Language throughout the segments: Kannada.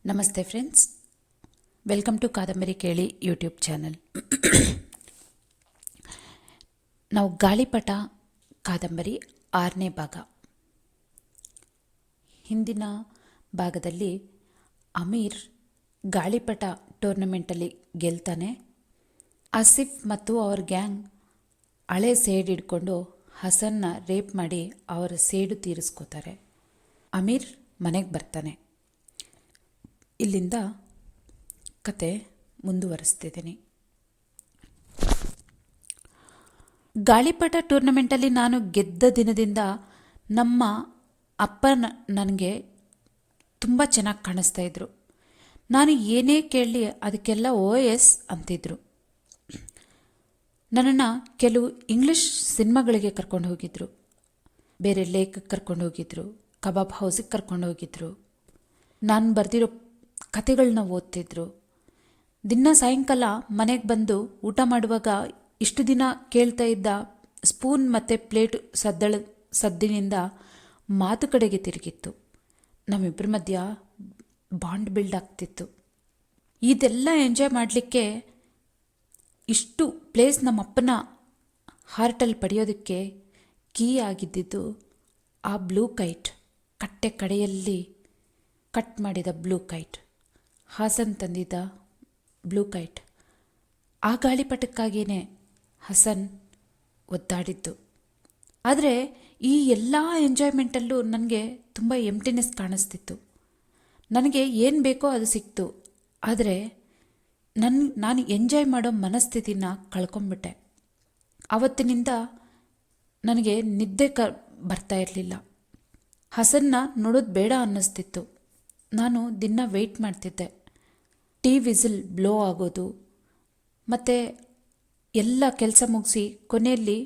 ನಮಸ್ತೆ ಫ್ರೆಂಡ್ಸ್, ವೆಲ್ಕಮ್ ಟು ಕಾದಂಬರಿ ಕೇಳಿ ಯೂಟ್ಯೂಬ್ ಚಾನಲ್. ನಾವು ಗಾಳಿಪಟ ಕಾದಂಬರಿ 6ನೇ ಭಾಗ. ಹಿಂದಿನ ಭಾಗದಲ್ಲಿ ಅಮೀರ್ ಗಾಳಿಪಟ ಟೂರ್ನಮೆಂಟಲ್ಲಿ ಗೆಲ್ತಾನೆ. ಆಸಿಫ್ ಮತ್ತು ಅವ್ರ ಗ್ಯಾಂಗ್ ಹಳೆ ಸೇಡು ಹಿಡ್ಕೊಂಡು ಹಸನ್ನ ರೇಪ್ ಮಾಡಿ ಅವರ ಸೇಡು ತೀರಿಸ್ಕೋತಾರೆ. ಅಮೀರ್ ಮನೆಗೆ ಬರ್ತಾನೆ. ಇಲ್ಲಿಂದ ಕತೆ ಮುಂದುವರಿಸ್ತಿದ್ದೀನಿ. ಗಾಳಿಪಟ ಟೂರ್ನಮೆಂಟಲ್ಲಿ ನಾನು ಗೆದ್ದ ದಿನದಿಂದ ನಮ್ಮ ಅಪ್ಪ ನನಗೆ ತುಂಬ ಚೆನ್ನಾಗಿ ಕಾಣಿಸ್ತಾ ಇದ್ರು. ನಾನು ಏನೇ ಕೇಳಲಿ ಅದಕ್ಕೆಲ್ಲ OS ಅಂತಿದ್ರು. ನನ್ನನ್ನು ಕೆಲವು ಇಂಗ್ಲೀಷ್ ಸಿನಿಮಾಗಳಿಗೆ ಕರ್ಕೊಂಡು ಹೋಗಿದ್ರು, ಬೇರೆ ಲೇಖಕ್ಕೆ ಕರ್ಕೊಂಡು ಹೋಗಿದ್ರು, ಕಬಾಬ್ ಹೌಸಿಗೆ ಕರ್ಕೊಂಡು ಹೋಗಿದ್ರು, ನಾನು ಬರೆದಿರೋ ಕತೆಗಳನ್ನ ಓದ್ತಿದ್ರು. ದಿನ ಸಾಯಂಕಾಲ ಮನೆಗೆ ಬಂದು ಊಟ ಮಾಡುವಾಗ ಇಷ್ಟು ದಿನ ಕೇಳ್ತಾ ಇದ್ದ ಸ್ಪೂನ್ ಮತ್ತು ಪ್ಲೇಟ್ ಸದ್ದಿನಿಂದ ಮಾತು ಕಡೆಗೆ ತಿರುಗಿತ್ತು. ನಮ್ಮಿಬ್ಬರ ಮಧ್ಯ ಬಾಂಡ್ ಬಿಲ್ಡ್ ಆಗ್ತಿತ್ತು. ಇದೆಲ್ಲ ಎಂಜಾಯ್ ಮಾಡಲಿಕ್ಕೆ ಇಷ್ಟು ಪ್ಲೇಸ್ ನಮ್ಮಪ್ಪನ ಹಾರ್ಟಲ್ಲಿ ಪಡೆಯೋದಕ್ಕೆ ಕೀ ಆಗಿದ್ದಿದ್ದು ಆ ಬ್ಲೂ ಕೈಟ್, ಕಟ್ಟೆ ಕಡೆಯಲ್ಲಿ ಕಟ್ ಮಾಡಿದ ಬ್ಲೂ ಕೈಟ್, ಹಾಸನ್ ತಂದಿದ್ದ ಬ್ಲೂ ಕೈಟ್. ಆ ಗಾಳಿಪಟಕ್ಕಾಗಿಯೇ ಹಸನ್ ಒದ್ದಾಡಿದ್ದು. ಆದರೆ ಈ ಎಲ್ಲ ಎಂಜಾಯ್ಮೆಂಟಲ್ಲೂ ನನಗೆ ತುಂಬ ಎಂಪ್ಟಿನೆಸ್ ಕಾಣಿಸ್ತಿತ್ತು. ನನಗೆ ಏನು ಬೇಕೋ ಅದು ಸಿಕ್ತು, ಆದರೆ ನಾನು ಎಂಜಾಯ್ ಮಾಡೋ ಮನಸ್ಥಿತಿನ ಕಳ್ಕೊಂಬಿಟ್ಟೆ. ಆವತ್ತಿನಿಂದ ನನಗೆ ನಿದ್ದೆ ಬರ್ತಾ ಇರಲಿಲ್ಲ. ಹಸನ್ನ ನೋಡೋದು ಬೇಡ ಅನ್ನಿಸ್ತಿತ್ತು. ನಾನು ದಿನ ವೆಯ್ಟ್ ಮಾಡ್ತಿದ್ದೆ. ಟೀ ವಿಸಿಲ್ ಬ್ಲೋ ಆಗೋದು ಮತ್ತು ಎಲ್ಲ ಕೆಲಸ ಮುಗಿಸಿ ಕೊನೆಯಲ್ಲಿ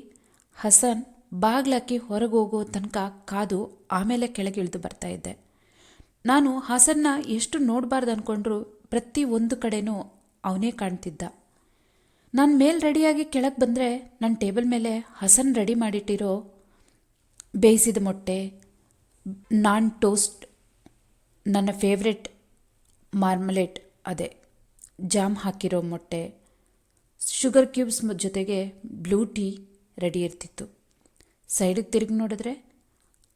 ಹಸನ್ ಬಾಗ್ಲಾಕಿ ಹೊರಗೆ ಹೋಗೋ ತನಕ ಕಾದು ಆಮೇಲೆ ಕೆಳಗೆ ಇಳಿದು ಬರ್ತಾಯಿದ್ದೆ. ನಾನು ಹಸನ್ನ ಎಷ್ಟು ನೋಡಬಾರ್ದು ಅಂದ್ಕೊಂಡ್ರು ಪ್ರತಿ ಒಂದು ಕಡೆನೂ ಅವನೇ ಕಾಣ್ತಿದ್ದ. ನಾನು ಮೇಲೆ ರೆಡಿಯಾಗಿ ಕೆಳಗೆ ಬಂದರೆ ನನ್ನ ಟೇಬಲ್ ಮೇಲೆ ಹಸನ್ ರೆಡಿ ಮಾಡಿಟ್ಟಿರೋ ಬೇಯಿಸಿದ ಮೊಟ್ಟೆ, ನಾನ್ ಟೋಸ್ಟ್, ನನ್ನ ಫೇವ್ರೆಟ್ ಮಾರ್ಮಲೇಟ್, ಅದೇ ಜಾಮ್ ಹಾಕಿರೋ ಮೊಟ್ಟೆ, ಶುಗರ್ ಕ್ಯೂಬ್ಸ್ ಜೊತೆಗೆ ಬ್ಲೂ ಟೀ ರೆಡಿ ಇರ್ತಿತ್ತು. ಸೈಡಿಗೆ ತಿರುಗಿ ನೋಡಿದ್ರೆ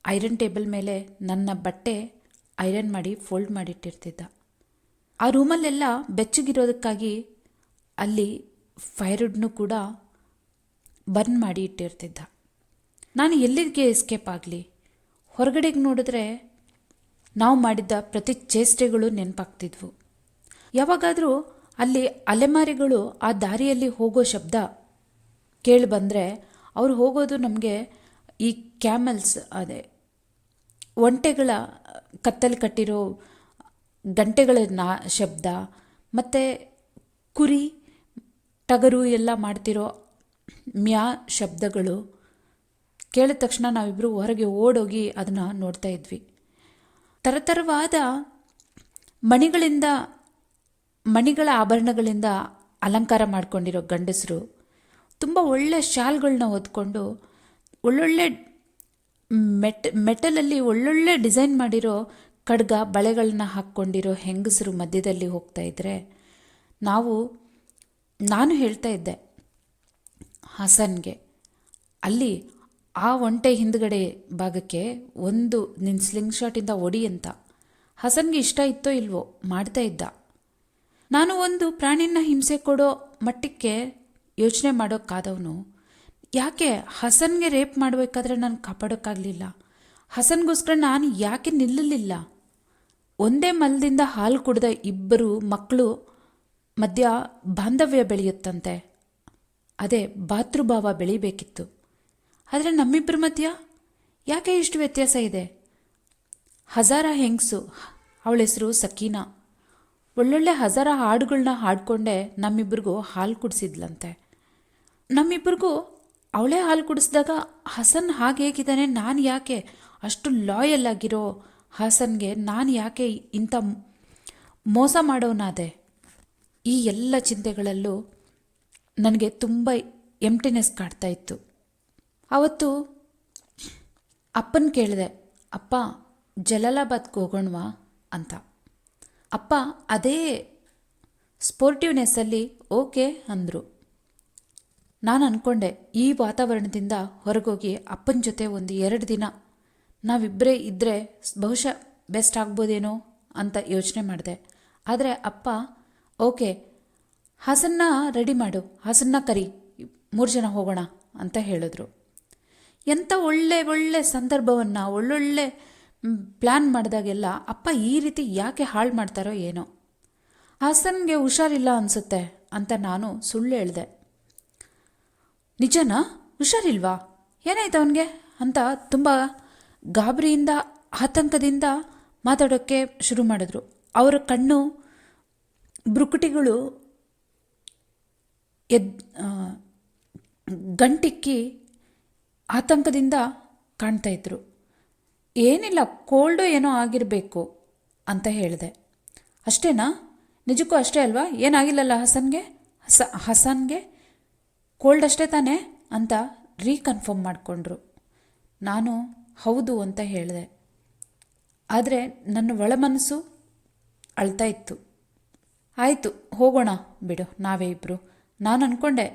ಐರನ್ ಟೇಬಲ್ ಮೇಲೆ ನನ್ನ ಬಟ್ಟೆ ಐರನ್ ಮಾಡಿ ಫೋಲ್ಡ್ ಮಾಡಿಟ್ಟಿರ್ತಿದ್ದ. ಆ ರೂಮಲ್ಲೆಲ್ಲ ಬೆಚ್ಚಗಿರೋದಕ್ಕಾಗಿ ಅಲ್ಲಿ ಫೈರ್ವುಡ್ನು ಕೂಡ ಬರ್ನ್ ಮಾಡಿ ಇಟ್ಟಿರ್ತಿದ್ದ. ನಾನು ಎಲ್ಲಿಗೆ ಎಸ್ಕೇಪ್ ಆಗಲಿ? ಹೊರಗಡೆಗೆ ನೋಡಿದ್ರೆ ನಾವು ಮಾಡಿದ್ದ ಪ್ರತಿ ಚೇಷ್ಟೆಗಳು ನೆನಪಾಗ್ತಿದ್ವು. ಯಾವಾಗಾದರೂ ಅಲ್ಲಿ ಅಲೆಮಾರಿಗಳು ಆ ದಾರಿಯಲ್ಲಿ ಹೋಗೋ ಶಬ್ದ ಕೇಳಿ ಬಂದರೆ ಅವ್ರು ಹೋಗೋದು ನಮಗೆ ಈ ಕ್ಯಾಮಲ್ಸ್, ಅದೇ ಒಂಟೆಗಳ ಕತ್ತಲ್ಲಿ ಕಟ್ಟಿರೋ ಗಂಟೆಗಳ ಶಬ್ದ ಮತ್ತು ಕುರಿ ಟಗರು ಎಲ್ಲ ಮಾಡ್ತಿರೋ ಮ್ಯಾ ಶಬ್ದಗಳು ಕೇಳಿದ ತಕ್ಷಣ ನಾವಿಬ್ಬರು ಹೊರಗೆ ಓಡೋಗಿ ಅದನ್ನು ನೋಡ್ತಾ ಇದ್ವಿ. ತರತರವಾದ ಮಣಿಗಳ ಆಭರಣಗಳಿಂದ ಅಲಂಕಾರ ಮಾಡ್ಕೊಂಡಿರೋ ಗಂಡಸರು ತುಂಬ ಒಳ್ಳೆ ಶಾಲ್ಗಳನ್ನ ಹೊದ್ಕೊಂಡು ಒಳ್ಳೊಳ್ಳೆ ಮೆಟಲಲ್ಲಿ ಒಳ್ಳೊಳ್ಳೆ ಡಿಸೈನ್ ಮಾಡಿರೋ ಖಡ್ಗ ಬಳೆಗಳನ್ನ ಹಾಕ್ಕೊಂಡಿರೋ ಹೆಂಗಸರು ಮಧ್ಯದಲ್ಲಿ ಹೋಗ್ತಾ ಇದ್ದರೆ ನಾನು ಹೇಳ್ತಾ ಇದ್ದೆ ಹಸನ್ಗೆ, ಅಲ್ಲಿ ಆ ಒಂಟೆ ಹಿಂದ್ಗಡೆ ಭಾಗಕ್ಕೆ ಒಂದು ನಿನ್ನ ಸ್ಲಿಂಗ್ ಶಾಟಿಂದ ಒಡಿ ಅಂತ. ಹಸನ್ಗೆ ಇಷ್ಟ ಇತ್ತೋ ಇಲ್ವೋ ಮಾಡ್ತಾ ಇದ್ದ. ನಾನು ಒಂದು ಪ್ರಾಣಿನ ಹಿಂಸೆ ಕೊಡೋ ಮಟ್ಟಕ್ಕೆ ಯೋಚನೆ ಮಾಡೋಕ್ಕಾದವನು ಯಾಕೆ ಹಸನ್ಗೆ ರೇಪ್ ಮಾಡಬೇಕಾದ್ರೆ ನಾನು ಕಾಪಾಡೋಕ್ಕಾಗಲಿಲ್ಲ? ಹಸನ್ಗೋಸ್ಕರ ನಾನು ಯಾಕೆ ನಿಲ್ಲಲಿಲ್ಲ? ಒಂದೇ ಮಲದಿಂದ ಹಾಲು ಕುಡಿದ ಇಬ್ಬರು ಮಕ್ಕಳು ಮಧ್ಯ ಬಾಂಧವ್ಯ ಬೆಳೆಯುತ್ತಂತೆ, ಅದೇ ಭಾತೃಭಾವ ಬೆಳಿಬೇಕಿತ್ತು. ಆದರೆ ನಮ್ಮಿಬ್ಬರ ಮಧ್ಯ ಯಾಕೆ ಇಷ್ಟು ವ್ಯತ್ಯಾಸ ಇದೆ? ಹಜಾರ ಹೆಂಗಸು, ಅವಳ ಹೆಸರು ಸಕೀನಾ, ಒಳ್ಳೊಳ್ಳೆ ಹಜಾರ ಹಾಡುಗಳನ್ನ ಹಾಡ್ಕೊಂಡೆ ನಮ್ಮಿಬ್ಬರಿಗೂ ಹಾಲು ಕುಡಿಸಿದ್ಲಂತೆ. ನಮ್ಮಿಬ್ಬರಿಗೂ ಅವಳೇ ಹಾಲು ಕುಡಿಸಿದಾಗ ಹಸನ್ ಹಾಗೆ ಹೇಗಿದ್ದಾನೆ, ನಾನು ಯಾಕೆ ಅಷ್ಟು ಲಾಯಲ್ ಆಗಿರೋ ಹಸನ್ಗೆ ನಾನು ಯಾಕೆ ಇಂಥ ಮೋಸ ಮಾಡೋನಾದೆ? ಈ ಎಲ್ಲ ಚಿಂತೆಗಳಲ್ಲೂ ನನಗೆ ತುಂಬ ಎಂಪ್ಟಿನೆಸ್ ಕಾಡ್ತಾ ಇತ್ತು. ಆವತ್ತು ಅಪ್ಪನ ಕೇಳಿದೆ, ಅಪ್ಪ ಜಲಾಲಾಬಾದ್ಗೆ ಹೋಗೋಣವಾ ಅಂತ. ಅಪ್ಪ ಅದೇ ಸ್ಪೋರ್ಟಿವ್ನೆಸ್ಸಲ್ಲಿ ಓಕೆ ಅಂದರು. ನಾನು ಅಂದ್ಕೊಂಡೆ ಈ ವಾತಾವರಣದಿಂದ ಹೊರಗೋಗಿ ಅಪ್ಪನ ಜೊತೆ ಒಂದು 2 ದಿನ ನಾವಿಬ್ಬರೇ ಇದ್ದರೆ ಬಹುಶಃ ಬೆಸ್ಟ್ ಆಗ್ಬೋದೇನೋ ಅಂತ ಯೋಚನೆ ಮಾಡಿದೆ. ಆದರೆ ಅಪ್ಪ ಓಕೆ ಹಾಸನ್ನ ರೆಡಿ ಮಾಡು, ಹಾಸನ್ನ ಕರಿ, 3 ಜನ ಹೋಗೋಣ ಅಂತ ಹೇಳಿದ್ರು. ಎಂಥ ಒಳ್ಳೆ ಸಂದರ್ಭವನ್ನು ಒಳ್ಳೊಳ್ಳೆ ಪ್ಲ್ಯಾನ್ ಮಾಡಿದಾಗೆಲ್ಲ ಅಪ್ಪ ಈ ರೀತಿ ಯಾಕೆ ಹಾಳು ಮಾಡ್ತಾರೋ ಏನೋ. ಹಾಸನ್ಗೆ ಹುಷಾರಿಲ್ಲ ಅನಿಸುತ್ತೆ ಅಂತ ನಾನು ಸುಳ್ಳು ಹೇಳಿದೆ. ನಿಜನಾ? ಹುಷಾರಿಲ್ವಾ? ಏನಾಯ್ತು ಅವನಿಗೆ ಅಂತ ತುಂಬ ಗಾಬರಿಯಿಂದ ಆತಂಕದಿಂದ ಮಾತಾಡೋಕ್ಕೆ ಶುರು ಮಾಡಿದ್ರು. ಅವರ ಕಣ್ಣು ಭ್ರುಕುಟಿಗಳು ಗಂಟಿಕ್ಕಿ ಆತಂಕದಿಂದ ಕಾಣ್ತಾ ಇದ್ರು. ಏನಿಲ್ಲ, ಕೋಲ್ಡು ಏನೋ ಆಗಿರಬೇಕು ಅಂತ ಹೇಳಿದೆ. ಅಷ್ಟೇನಾ? ನಿಜಕ್ಕೂ ಅಷ್ಟೇ ಅಲ್ವಾ? ಏನಾಗಿಲ್ಲಲ್ಲ ಹಸನ್ಗೆ ಕೋಲ್ಡ್ ಅಷ್ಟೇ ತಾನೇ ಅಂತ ರೀಕನ್ಫರ್ಮ್ ಮಾಡಿಕೊಂಡ್ರು. ನಾನು ಹೌದು ಅಂತ ಹೇಳಿದೆ. ಆದರೆ ನನ್ನ ಒಳಮನಸ್ಸು ಅಳ್ತಾ ಇತ್ತು. ಆಯಿತು ಹೋಗೋಣ ಬಿಡು, ನಾವೇ ಇಬ್ಬರು. ನಾನು ಅಂದ್ಕೊಂಡೆ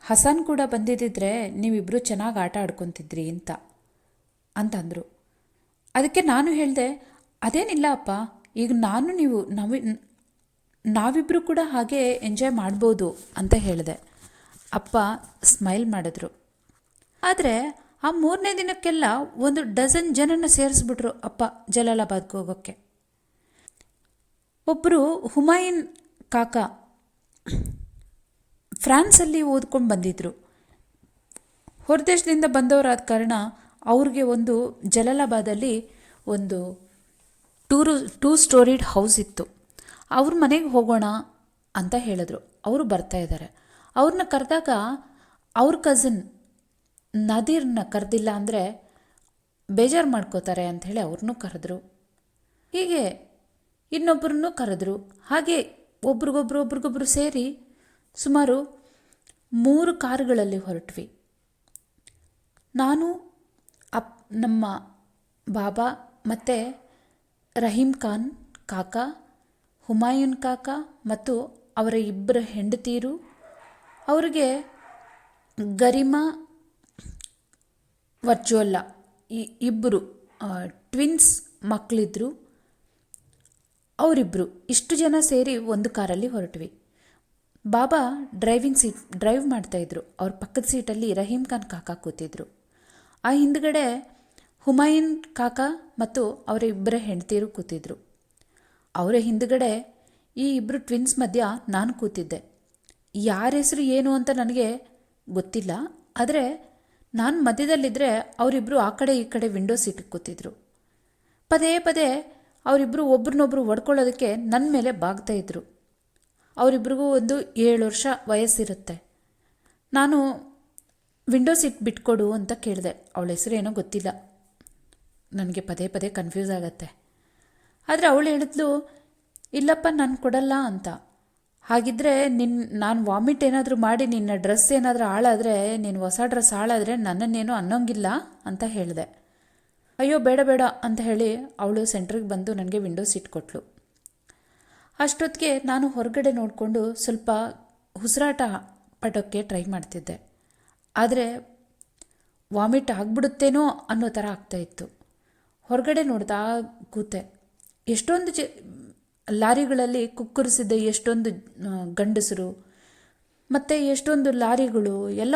ಹಸನ್ ಕೂಡ ಬಂದಿದ್ದಿದ್ರೆ ನೀವಿಬ್ಬರು ಚೆನ್ನಾಗಿ ಆಟ ಆಡ್ಕೊತಿದ್ರಿ ಅಂತಂದರು. ಅದಕ್ಕೆ ನಾನು ಹೇಳಿದೆ, ಅದೇನಿಲ್ಲ ಅಪ್ಪ, ಈಗ ನಾವಿಬ್ಬರು ಕೂಡ ಹಾಗೆ ಎಂಜಾಯ್ ಮಾಡ್ಬೋದು ಅಂತ ಹೇಳಿದೆ. ಅಪ್ಪ ಸ್ಮೈಲ್ ಮಾಡಿದ್ರು. ಆದರೆ ಆ 3ನೇ ದಿನಕ್ಕೆಲ್ಲ 1 ಡಜನ್ ಜನನ ಸೇರಿಸ್ಬಿಟ್ರು ಅಪ್ಪ ಜಲಾಲಾಬಾದ್ಗೆ ಹೋಗೋಕ್ಕೆ. ಒಬ್ಬರು ಹುಮಾಯೂನ್ ಕಾಕ ಫ್ರಾನ್ಸಲ್ಲಿ ಓದ್ಕೊಂಡು ಬಂದಿದ್ದರು. ಹೊರದೇಶದಿಂದ ಬಂದವರಾದ ಕಾರಣ ಅವ್ರಿಗೆ ಒಂದು ಜಲಾಲಾಬಾದಲ್ಲಿ ಒಂದು 2 ಸ್ಟೋರಿಡ್ ಹೌಸ್ ಇತ್ತು. ಅವ್ರ ಮನೆಗೆ ಹೋಗೋಣ ಅಂತ ಹೇಳಿದ್ರು. ಅವರು ಬರ್ತಾ ಇದ್ದಾರೆ. ಅವ್ರನ್ನ ಕರೆದಾಗ ಅವ್ರ ಕಸಿನ್ ನದೀರ್ನ ಕರೆದಿಲ್ಲ ಅಂದರೆ ಬೇಜಾರು ಮಾಡ್ಕೋತಾರೆ ಅಂಥೇಳಿ ಅವ್ರನ್ನೂ ಕರೆದ್ರು. ಹೀಗೆ ಇನ್ನೊಬ್ಬರನ್ನೂ ಕರೆದ್ರು. ಹಾಗೆ ಒಬ್ರಿಗೊಬ್ರು ಸೇರಿ ಸುಮಾರು 3 ಕಾರುಗಳಲ್ಲಿ ಹೊರಟ್ವಿ. ನಾನು ನಮ್ಮ ಬಾಬಾ ಮತ್ತು ರಹೀಂ ಖಾನ್ ಕಾಕ, ಹುಮಾಯೂನ್ ಕಾಕ ಮತ್ತು ಅವರ 2 ಹೆಂಡತೀರು, ಅವರಿಗೆ ಗರಿಮಾ ವರ್ಜುವಲ್ಲ ಈ 2 ಟ್ವಿನ್ಸ್ ಮಕ್ಕಳಿದ್ರು, ಅವರಿಬ್ಬರು, ಇಷ್ಟು ಜನ ಸೇರಿ ಒಂದು ಕಾರಲ್ಲಿ ಹೊರಟ್ವಿ. ಬಾಬಾ ಡ್ರೈವ್ ಮಾಡ್ತಾಯಿದ್ರು. ಅವ್ರ ಪಕ್ಕದ ಸೀಟಲ್ಲಿ ರಹೀಂ ಖಾನ್ ಕಾಕ ಕೂತಿದ್ರು. ಆ ಹಿಂದ್ಗಡೆ ಹುಮಾಯೂನ್ ಕಾಕ ಮತ್ತು ಅವರ 2 ಹೆಂಡತೀರು ಕೂತಿದ್ರು. ಅವರ ಹಿಂದ್ಗಡೆ ಈ 2 ಟ್ವಿನ್ಸ್ ಮಧ್ಯ ನಾನು ಕೂತಿದ್ದೆ. ಯಾರ ಹೆಸರು ಏನು ಅಂತ ನನಗೆ ಗೊತ್ತಿಲ್ಲ. ಆದರೆ ನಾನು ಮಧ್ಯದಲ್ಲಿದ್ದರೆ ಅವರಿಬ್ಬರು ಆ ಕಡೆ ಈ ಕಡೆ ವಿಂಡೋ ಸೀಟಿಗೆ ಕೂತಿದ್ರು. ಪದೇ ಅವರಿಬ್ಬರು ಒಬ್ರನ್ನೊಬ್ರು ಹೊಡ್ಕೊಳ್ಳೋದಕ್ಕೆ ನನ್ನ ಮೇಲೆ ಬಾಗ್ತಾಯಿದ್ರು. ಅವರಿಬ್ರಿಗೂ ಒಂದು 7 ವರ್ಷ ವಯಸ್ಸಿರುತ್ತೆ. ನಾನು ವಿಂಡೋ ಸೀಟ್ ಬಿಟ್ಕೊಡು ಅಂತ ಕೇಳಿದೆ. ಅವಳ ಹೆಸರು ಏನೋ ಗೊತ್ತಿಲ್ಲ, ನನಗೆ ಪದೇ ಕನ್ಫ್ಯೂಸ್ ಆಗತ್ತೆ. ಆದರೆ ಅವಳು ಹೇಳಿದ್ಲು, ಇಲ್ಲಪ್ಪ ನಾನು ಕೊಡಲ್ಲ ಅಂತ. ಹಾಗಿದ್ದರೆ ನಾನು ವಾಮಿಟ್ ಏನಾದರೂ ಮಾಡಿ ನಿನ್ನ ಡ್ರೆಸ್ ಏನಾದರೂ ಹಾಳಾದರೆ, ನೀನು ಹೊಸ ಡ್ರೆಸ್ ಹಾಳಾದರೆ ನನ್ನನ್ನೇನು ಅನ್ನೋಂಗಿಲ್ಲ ಅಂತ ಹೇಳಿದೆ. ಅಯ್ಯೋ ಬೇಡ ಅಂತ ಹೇಳಿ ಅವಳು ಸೆಂಟ್ರಿಗೆ ಬಂದು ನನಗೆ ವಿಂಡೋ ಸೀಟ್ ಕೊಟ್ಟಳು. ಅಷ್ಟೊತ್ತಿಗೆ ನಾನು ಹೊರಗಡೆ ನೋಡಿಕೊಂಡು ಸ್ವಲ್ಪ ಉಸಿರಾಟ ಪಡೋಕ್ಕೆ ಟ್ರೈ ಮಾಡ್ತಿದ್ದೆ. ಆದರೆ ವಾಮಿಟ್ ಆಗಿಬಿಡುತ್ತೇನೋ ಅನ್ನೋ ಥರ ಆಗ್ತಾಯಿತ್ತು. ಹೊರಗಡೆ ನೋಡ್ತಾ ಕೂತೆ. ಎಷ್ಟೊಂದು ಲಾರಿಗಳಲ್ಲಿ ಕುಕ್ಕುರಿಸಿದ್ದ ಎಷ್ಟೊಂದು ಗಂಡಸರು ಮತ್ತು ಎಷ್ಟೊಂದು ಲಾರಿಗಳು ಎಲ್ಲ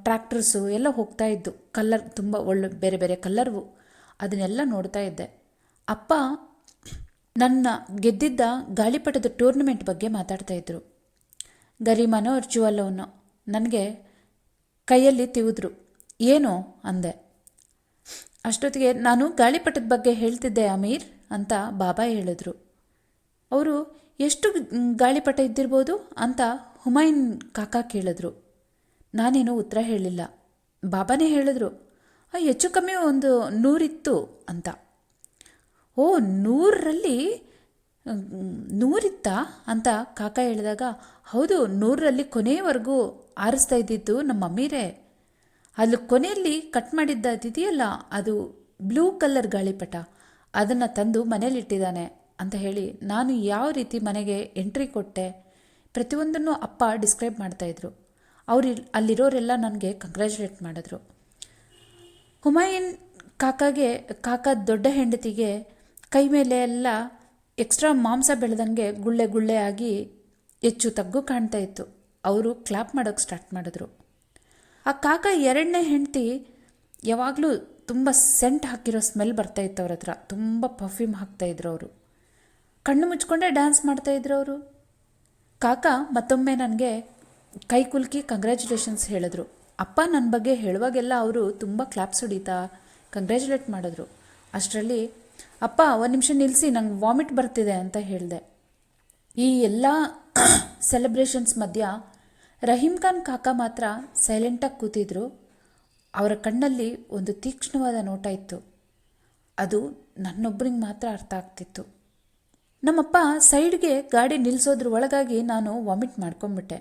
ಟ್ರ್ಯಾಕ್ಟರ್ಸು ಎಲ್ಲ ಹೋಗ್ತಾಯಿದ್ದು. ಕಲ್ಲರ್ ತುಂಬ ಒಳ್ಳೆ ಬೇರೆ ಕಲ್ಲರ್ವು. ಅದನ್ನೆಲ್ಲ ನೋಡ್ತಾ ಇದ್ದೆ. ಅಪ್ಪ ನನ್ನ ಗೆದ್ದಿದ್ದ ಗಾಳಿಪಟದ ಟೂರ್ನಮೆಂಟ್ ಬಗ್ಗೆ ಮಾತಾಡ್ತಾಯಿದ್ರು. ಗರಿಮಾನೋ ವರ್ಚುವಲ್ಲವನ್ನೋ ನನಗೆ ಕೈಯಲ್ಲಿ ತಿವಿದ್ರು. ಏನು ಅಂದೆ. ಅಷ್ಟೊತ್ತಿಗೆ ನಾನು ಗಾಳಿಪಟದ ಬಗ್ಗೆ ಹೇಳ್ತಿದ್ದೆ ಅಮೀರ್ ಅಂತ ಬಾಬಾ ಹೇಳಿದ್ರು. ಅವರು ಎಷ್ಟು ಗಾಳಿಪಟ ಇದ್ದಿರ್ಬೋದು ಅಂತ ಹುಮಾಯೂನ್ ಕಾಕ ಕೇಳಿದ್ರು. ನಾನೇನು ಉತ್ತರ ಹೇಳಿಲ್ಲ. ಬಾಬಾನೇ ಹೇಳಿದ್ರು, ಹೆಚ್ಚು ಕಮ್ಮಿ ಒಂದು 100 ಇತ್ತು ಅಂತ. ಓ 100ರಲ್ಲಿ 100 ಇತ್ತಾ ಅಂತ ಕಾಕ ಹೇಳಿದಾಗ, ಹೌದು 100ರಲ್ಲಿ ಕೊನೆಯವರೆಗೂ ಆರಿಸ್ತಾ ಇದ್ದಿದ್ದು ನಮ್ಮ ಮಮ್ಮೀರೇ. ಅಲ್ಲಿ ಕೊನೆಯಲ್ಲಿ ಕಟ್ ಮಾಡಿದ್ದದಿದೆಯಲ್ಲ, ಅದು ಬ್ಲೂ ಕಲರ್ ಗಾಳಿಪಟ, ಅದನ್ನು ತಂದು ಮನೇಲಿಟ್ಟಿದ್ದಾನೆ ಅಂತ ಹೇಳಿ ನಾನು ಯಾವ ರೀತಿ ಮನೆಗೆ ಎಂಟ್ರಿ ಕೊಟ್ಟೆ ಪ್ರತಿಯೊಂದನ್ನು ಅಪ್ಪ ಡಿಸ್ಕ್ರೈಬ್ ಮಾಡ್ತಾಯಿದ್ರು. ಅಲ್ಲಿರೋರೆಲ್ಲ ನನಗೆ ಕಂಗ್ರ್ಯಾಚುಲೇಟ್ ಮಾಡಿದ್ರು. ಹುಮಾಯೂನ್ ಕಾಕ ದೊಡ್ಡ ಹೆಂಡತಿಗೆ ಕೈ ಮೇಲೆ ಎಲ್ಲ ಎಕ್ಸ್ಟ್ರಾ ಮಾಂಸ ಬೆಳೆದಂಗೆ ಗುಳ್ಳೆ ಗುಳ್ಳೆ ಆಗಿ ಹೆಚ್ಚು ತಗ್ಗು ಕಾಣ್ತಾ ಇತ್ತು. ಅವರು ಕ್ಲಾಪ್ ಮಾಡೋಕ್ಕೆ ಸ್ಟಾರ್ಟ್ ಮಾಡಿದ್ರು. ಆ ಕಾಕ ಎರಡನೇ ಹೆಂಡತಿ ಯಾವಾಗಲೂ ತುಂಬ ಸೆಂಟ್ ಹಾಕಿರೋ ಸ್ಮೆಲ್ ಬರ್ತಾಯಿತ್ತು ಅವ್ರ ಹತ್ರ. ತುಂಬ ಪರ್ಫ್ಯೂಮ್ ಹಾಕ್ತಾಯಿದ್ರು ಅವರು. ಕಣ್ಣು ಮುಚ್ಕೊಂಡೇ ಡ್ಯಾನ್ಸ್ ಮಾಡ್ತಾಯಿದ್ರು ಅವರು. ಕಾಕ ಮತ್ತೊಮ್ಮೆ ನನಗೆ ಕೈ ಕುಲ್ಕಿ ಕಂಗ್ರ್ಯಾಚುಲೇಷನ್ಸ್ ಹೇಳಿದ್ರು. ಅಪ್ಪ ನನ್ನ ಬಗ್ಗೆ ಹೇಳುವಾಗೆಲ್ಲ ಅವರು ತುಂಬ ಕ್ಲಾಪ್ಸ್ ಹೊಡಿತಾ ಕಂಗ್ರ್ಯಾಚುಲೇಟ್ ಮಾಡಿದ್ರು. ಅಷ್ಟರಲ್ಲಿ ಅಪ್ಪ ಒಂದು ನಿಮಿಷ ನಿಲ್ಲಿಸಿ, ನಂಗೆ ವಾಮಿಟ್ ಬರ್ತಿದೆ ಅಂತ ಹೇಳಿದೆ. ಈ ಎಲ್ಲ ಸೆಲೆಬ್ರೇಷನ್ಸ್ ಮಧ್ಯ ರಹೀಮ್ ಖಾನ್ ಕಾಕ ಮಾತ್ರ ಸೈಲೆಂಟಾಗಿ ಕೂತಿದ್ರು. ಅವರ ಕಣ್ಣಲ್ಲಿ ಒಂದು ತೀಕ್ಷ್ಣವಾದ ನೋಟ ಇತ್ತು. ಅದು ನನ್ನೊಬ್ಬರಿಗೆ ಮಾತ್ರ ಅರ್ಥ ಆಗ್ತಿತ್ತು. ನಮ್ಮಪ್ಪ ಸೈಡ್ಗೆ ಗಾಡಿ ನಿಲ್ಲಿಸೋದ್ರ ಒಳಗಾಗಿ ನಾನು ವಾಮಿಟ್ ಮಾಡ್ಕೊಂಬಿಟ್ಟೆ.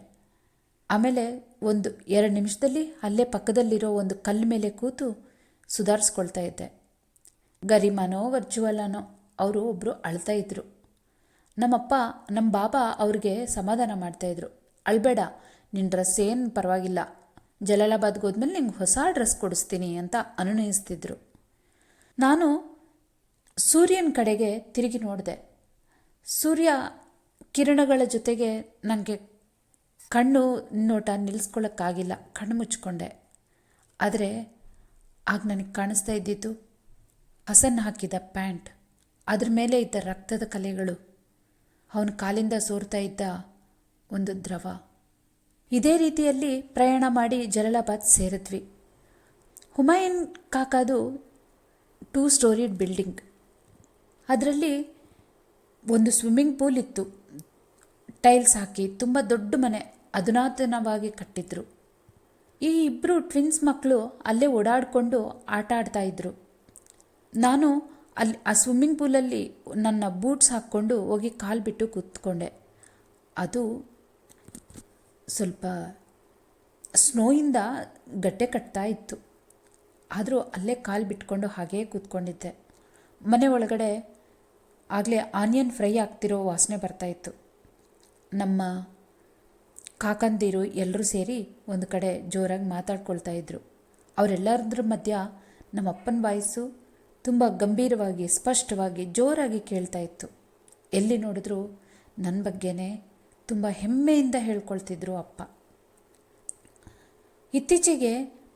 ಆಮೇಲೆ 1-2 ನಿಮಿಷದಲ್ಲಿ ಅಲ್ಲೇ ಪಕ್ಕದಲ್ಲಿರೋ ಒಂದು ಕಲ್ಲು ಮೇಲೆ ಕೂತು ಸುಧಾರಿಸ್ಕೊಳ್ತಾ ಇದ್ದೆ. ಗರಿಮಾನೋ ವರ್ಚುವಲನೋ ಅವರು ಒಬ್ಬರು ಅಳ್ತಾ ಇದ್ರು. ನಮ್ಮ ಬಾಬಾ ಅವ್ರಿಗೆ ಸಮಾಧಾನ ಮಾಡ್ತಾಯಿದ್ರು. ಅಳ್ಬೇಡ, ನಿನ್ನ ಡ್ರೆಸ್ ಏನು ಪರವಾಗಿಲ್ಲ, ಜಲಾಲಾಬಾದ್ಗೆ ಹೋದ್ಮೇಲೆ ನಿಂಗೆ ಹೊಸ ಡ್ರೆಸ್ ಕೊಡಿಸ್ತೀನಿ ಅಂತ ಅನುನಯಿಸ್ತಿದ್ರು. ನಾನು ಸೂರ್ಯನ ಕಡೆಗೆ ತಿರುಗಿ ನೋಡಿದೆ. ಸೂರ್ಯ ಕಿರಣಗಳ ಜೊತೆಗೆ ನನಗೆ ಕಣ್ಣು ನೋಟ ನಿಲ್ಲಿಸ್ಕೊಳ್ಳೋಕ್ಕಾಗಿಲ್ಲ. ಕಣ್ಣು ಮುಚ್ಕೊಂಡೆ. ಆದರೆ ಆಗ ನನಗೆ ಕಾಣಿಸ್ತಾ ಇದ್ದಿತ್ತು ಹಸನ್ ಹಾಕಿದ ಪ್ಯಾಂಟ್, ಅದ್ರ ಮೇಲೆ ಇದ್ದ ರಕ್ತದ ಕಲೆಗಳು, ಅವನ ಕಾಲಿಂದ ಸೋರ್ತಾ ಇದ್ದ ಒಂದು ದ್ರವ. ಇದೇ ರೀತಿಯಲ್ಲಿ ಪ್ರಯಾಣ ಮಾಡಿ ಜಲಾಲಾಬಾದ್ ಸೇರಿದ್ವಿ. ಹುಮಾಯೂನ್ ಕಾಕಾದು 2 ಸ್ಟೋರಿಡ್ ಬಿಲ್ಡಿಂಗ್. ಅದರಲ್ಲಿ ಒಂದು ಸ್ವಿಮ್ಮಿಂಗ್ ಪೂಲ್ ಇತ್ತು. ಟೈಲ್ಸ್ ಹಾಕಿ ತುಂಬ ದೊಡ್ಡ ಮನೆ ಅಧುನಾತನವಾಗಿ ಕಟ್ಟಿದ್ರು. ಈ ಇಬ್ಬರು ಟ್ವಿನ್ಸ್ ಮಕ್ಕಳು ಅಲ್ಲೇ ಓಡಾಡಿಕೊಂಡು ಆಟ ಆಡ್ತಾಯಿದ್ರು. ನಾನು ಆ ಸ್ವಿಮ್ಮಿಂಗ್ ಪೂಲಲ್ಲಿ ನನ್ನ ಬೂಟ್ಸ್ ಹಾಕ್ಕೊಂಡು ಹೋಗಿ ಕಾಲು ಬಿಟ್ಟು ಕೂತ್ಕೊಂಡೆ. ಅದು ಸ್ವಲ್ಪ ಸ್ನೋಯಿಂದ ಗಡ್ಡೆ ಕಟ್ತಾ ಇತ್ತು. ಆದರೂ ಅಲ್ಲೇ ಕಾಲು ಬಿಟ್ಕೊಂಡು ಹಾಗೇ ಕೂತ್ಕೊಂಡಿದ್ದೆ. ಮನೆ ಒಳಗಡೆ ಆಗಲೇ ಆನಿಯನ್ ಫ್ರೈ ಆಗ್ತಿರೋ ವಾಸನೆ ಬರ್ತಾಯಿತ್ತು. ನಮ್ಮ ಕಾಕಂದಿರು ಎಲ್ಲರೂ ಸೇರಿ ಒಂದು ಕಡೆ ಜೋರಾಗಿ ಮಾತಾಡ್ಕೊಳ್ತಾ ಇದ್ರು. ಅವರೆಲ್ಲರ ಮಧ್ಯ ನಮ್ಮಪ್ಪನ ವಾಯ್ಸು ತುಂಬ ಗಂಭೀರವಾಗಿ, ಸ್ಪಷ್ಟವಾಗಿ, ಜೋರಾಗಿ ಕೇಳ್ತಾ ಇತ್ತು. ಎಲ್ಲಿ ನೋಡಿದ್ರೂ ನನ್ನ ಬಗ್ಗೆನೇ ತುಂಬ ಹೆಮ್ಮೆಯಿಂದ ಹೇಳ್ಕೊಳ್ತಿದ್ರು ಅಪ್ಪ. ಇತ್ತೀಚೆಗೆ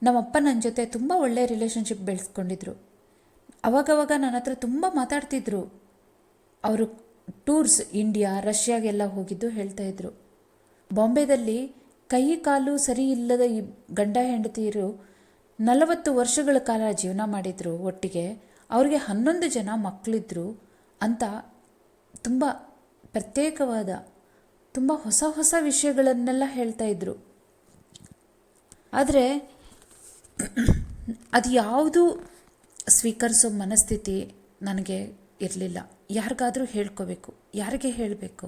ನಮ್ಮಪ್ಪ ನನ್ನ ಜೊತೆ ತುಂಬ ಒಳ್ಳೆಯ ರಿಲೇಷನ್ಶಿಪ್ ಬೆಳೆಸ್ಕೊಂಡಿದ್ರು. ಅವಾಗವಾಗ ನನ್ನ ಹತ್ರ ತುಂಬ ಮಾತಾಡ್ತಿದ್ರು. ಅವರು ಟೂರ್ಸ್ ಇಂಡಿಯಾ, ರಷ್ಯಾಗೆಲ್ಲ ಹೋಗಿದ್ದು ಹೇಳ್ತಾಯಿದ್ರು. ಬಾಂಬೆದಲ್ಲಿ ಕೈ ಕಾಲು ಸರಿ ಇಲ್ಲದ ಈ ಗಂಡ ಹೆಂಡತಿಯರು 40 ವರ್ಷಗಳ ಕಾಲ ಜೀವನ ಮಾಡಿದರು ಒಟ್ಟಿಗೆ. ಅವ್ರಿಗೆ 11 ಜನ ಮಕ್ಕಳಿದ್ರು ಅಂತ ತುಂಬ ಪ್ರತ್ಯೇಕವಾದ, ತುಂಬ ಹೊಸ ಹೊಸ ವಿಷಯಗಳನ್ನೆಲ್ಲ ಹೇಳ್ತಾಯಿದ್ರು. ಆದರೆ ಅದು ಯಾವುದೂ ಸ್ವೀಕರಿಸೋ ಮನಸ್ಥಿತಿ ನನಗೆ ಇರಲಿಲ್ಲ. ಯಾರಿಗಾದರೂ ಹೇಳ್ಕೋಬೇಕು, ಯಾರಿಗೆ ಹೇಳಬೇಕು.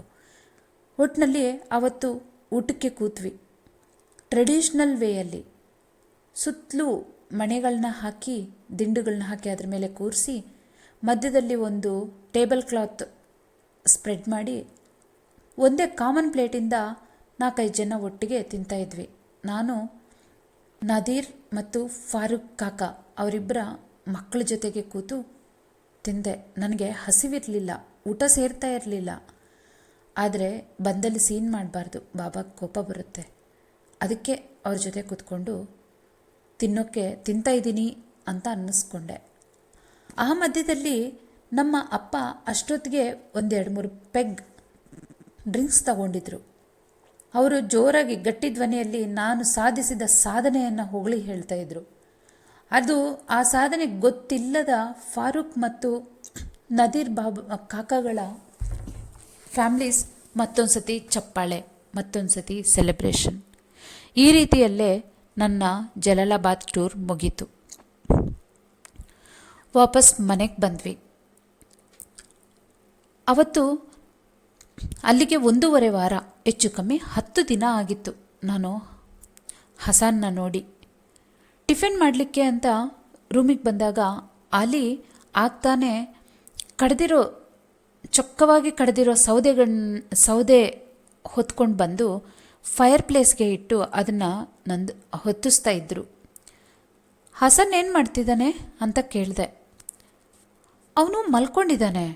ಒಟ್ಟಿನಲ್ಲಿ ಆವತ್ತು ಊಟಕ್ಕೆ ಕೂತ್ವಿ. ಟ್ರೆಡಿಷ್ನಲ್ ವೇಯಲ್ಲಿ ಸುತ್ತಲೂ ಮಣೆಗಳನ್ನ ಹಾಕಿ, ದಿಂಡುಗಳನ್ನ ಹಾಕಿ ಅದ್ರ ಮೇಲೆ ಕೂರಿಸಿ, ಮಧ್ಯದಲ್ಲಿ ಒಂದು ಟೇಬಲ್ ಕ್ಲಾತ್ ಸ್ಪ್ರೆಡ್ ಮಾಡಿ, ಒಂದೇ ಕಾಮನ್ ಪ್ಲೇಟಿಂದ 4-5 ಜನ ಒಟ್ಟಿಗೆ ತಿಂತಾಯಿದ್ವಿ. ನಾನು ನದೀರ್ ಮತ್ತು ಫಾರೂಕ್ ಕಾಕ ಅವರಿಬ್ಬರ ಮಕ್ಕಳ ಜೊತೆಗೆ ಕೂತು ತಿಂದೆ. ನನಗೆ ಹಸಿವಿರಲಿಲ್ಲ, ಊಟ ಸೇರ್ತಾ ಇರಲಿಲ್ಲ. ಆದರೆ ಬಂದಲ್ಲಿ ಸೀನ್ ಮಾಡಬಾರ್ದು, ಬಾಬಾಗೆ ಕೋಪ ಬರುತ್ತೆ. ಅದಕ್ಕೆ ಅವ್ರ ಜೊತೆ ಕೂತ್ಕೊಂಡು ತಿಂತಾಯಿದ್ದೀನಿ ಅಂತ ಅನ್ನಿಸ್ಕೊಂಡೆ. ಆ ಮಧ್ಯದಲ್ಲಿ ನಮ್ಮ ಅಪ್ಪ ಅಷ್ಟೊತ್ತಿಗೆ 1-2-3 ಪೆಗ್ ಡ್ರಿಂಕ್ಸ್ ತಗೊಂಡಿದ್ರು. ಅವರು ಜೋರಾಗಿ ಗಟ್ಟಿ ಧ್ವನಿಯಲ್ಲಿ ನಾನು ಸಾಧಿಸಿದ ಸಾಧನೆಯನ್ನು ಹೊಗಳಿ ಹೇಳ್ತಾಯಿದ್ರು. ಅದು ಆ ಸಾಧನೆ ಗೊತ್ತಿಲ್ಲದ ಫಾರೂಕ್ ಮತ್ತು ನದೀರ್ ಕಾಕಗಳ ಫ್ಯಾಮ್ಲೀಸ್ ಮತ್ತೊಂದು ಸತಿ ಚಪ್ಪಾಳೆ, ಮತ್ತೊಂದು ಸತಿ ಸೆಲೆಬ್ರೇಷನ್. ಈ ರೀತಿಯಲ್ಲೇ ನನ್ನ ಜಲಾಲಾಬಾದ್ ಟೂರ್ ಮುಗೀತು. ವಾಪಸ್ ಮನೆಗೆ ಬಂದ್ವಿ. ಅವತ್ತು ಅಲ್ಲಿಗೆ 1.5 ವಾರ, ಹೆಚ್ಚು ಕಮ್ಮಿ 10 ದಿನ ಆಗಿತ್ತು ನಾನು ಹಸಾನ್ನ ನೋಡಿ. ಟಿಫಿನ್ ಮಾಡಲಿಕ್ಕೆ ಅಂತ ರೂಮಿಗೆ ಬಂದಾಗ ಆಲಿ ಆಗ್ತಾನೆ ಕಡ್ದಿರೋ ಚೊಕ್ಕವಾಗಿ ಕಡ್ದಿರೋ ಸೌದೆ ಹೊತ್ಕೊಂಡು ಬಂದು ಫೈರ್ ಪ್ಲೇಸ್ಗೆ ಇಟ್ಟು ಅದನ್ನು ಹೊತ್ತಿಸ್ತಾ ಇದ್ದರು. ಹಸನ್ ಏನು ಮಾಡ್ತಿದ್ದಾನೆ ಅಂತ ಕೇಳಿದೆ. ಅವನು ಮಲ್ಕೊಂಡಿದ್ದಾನೆ.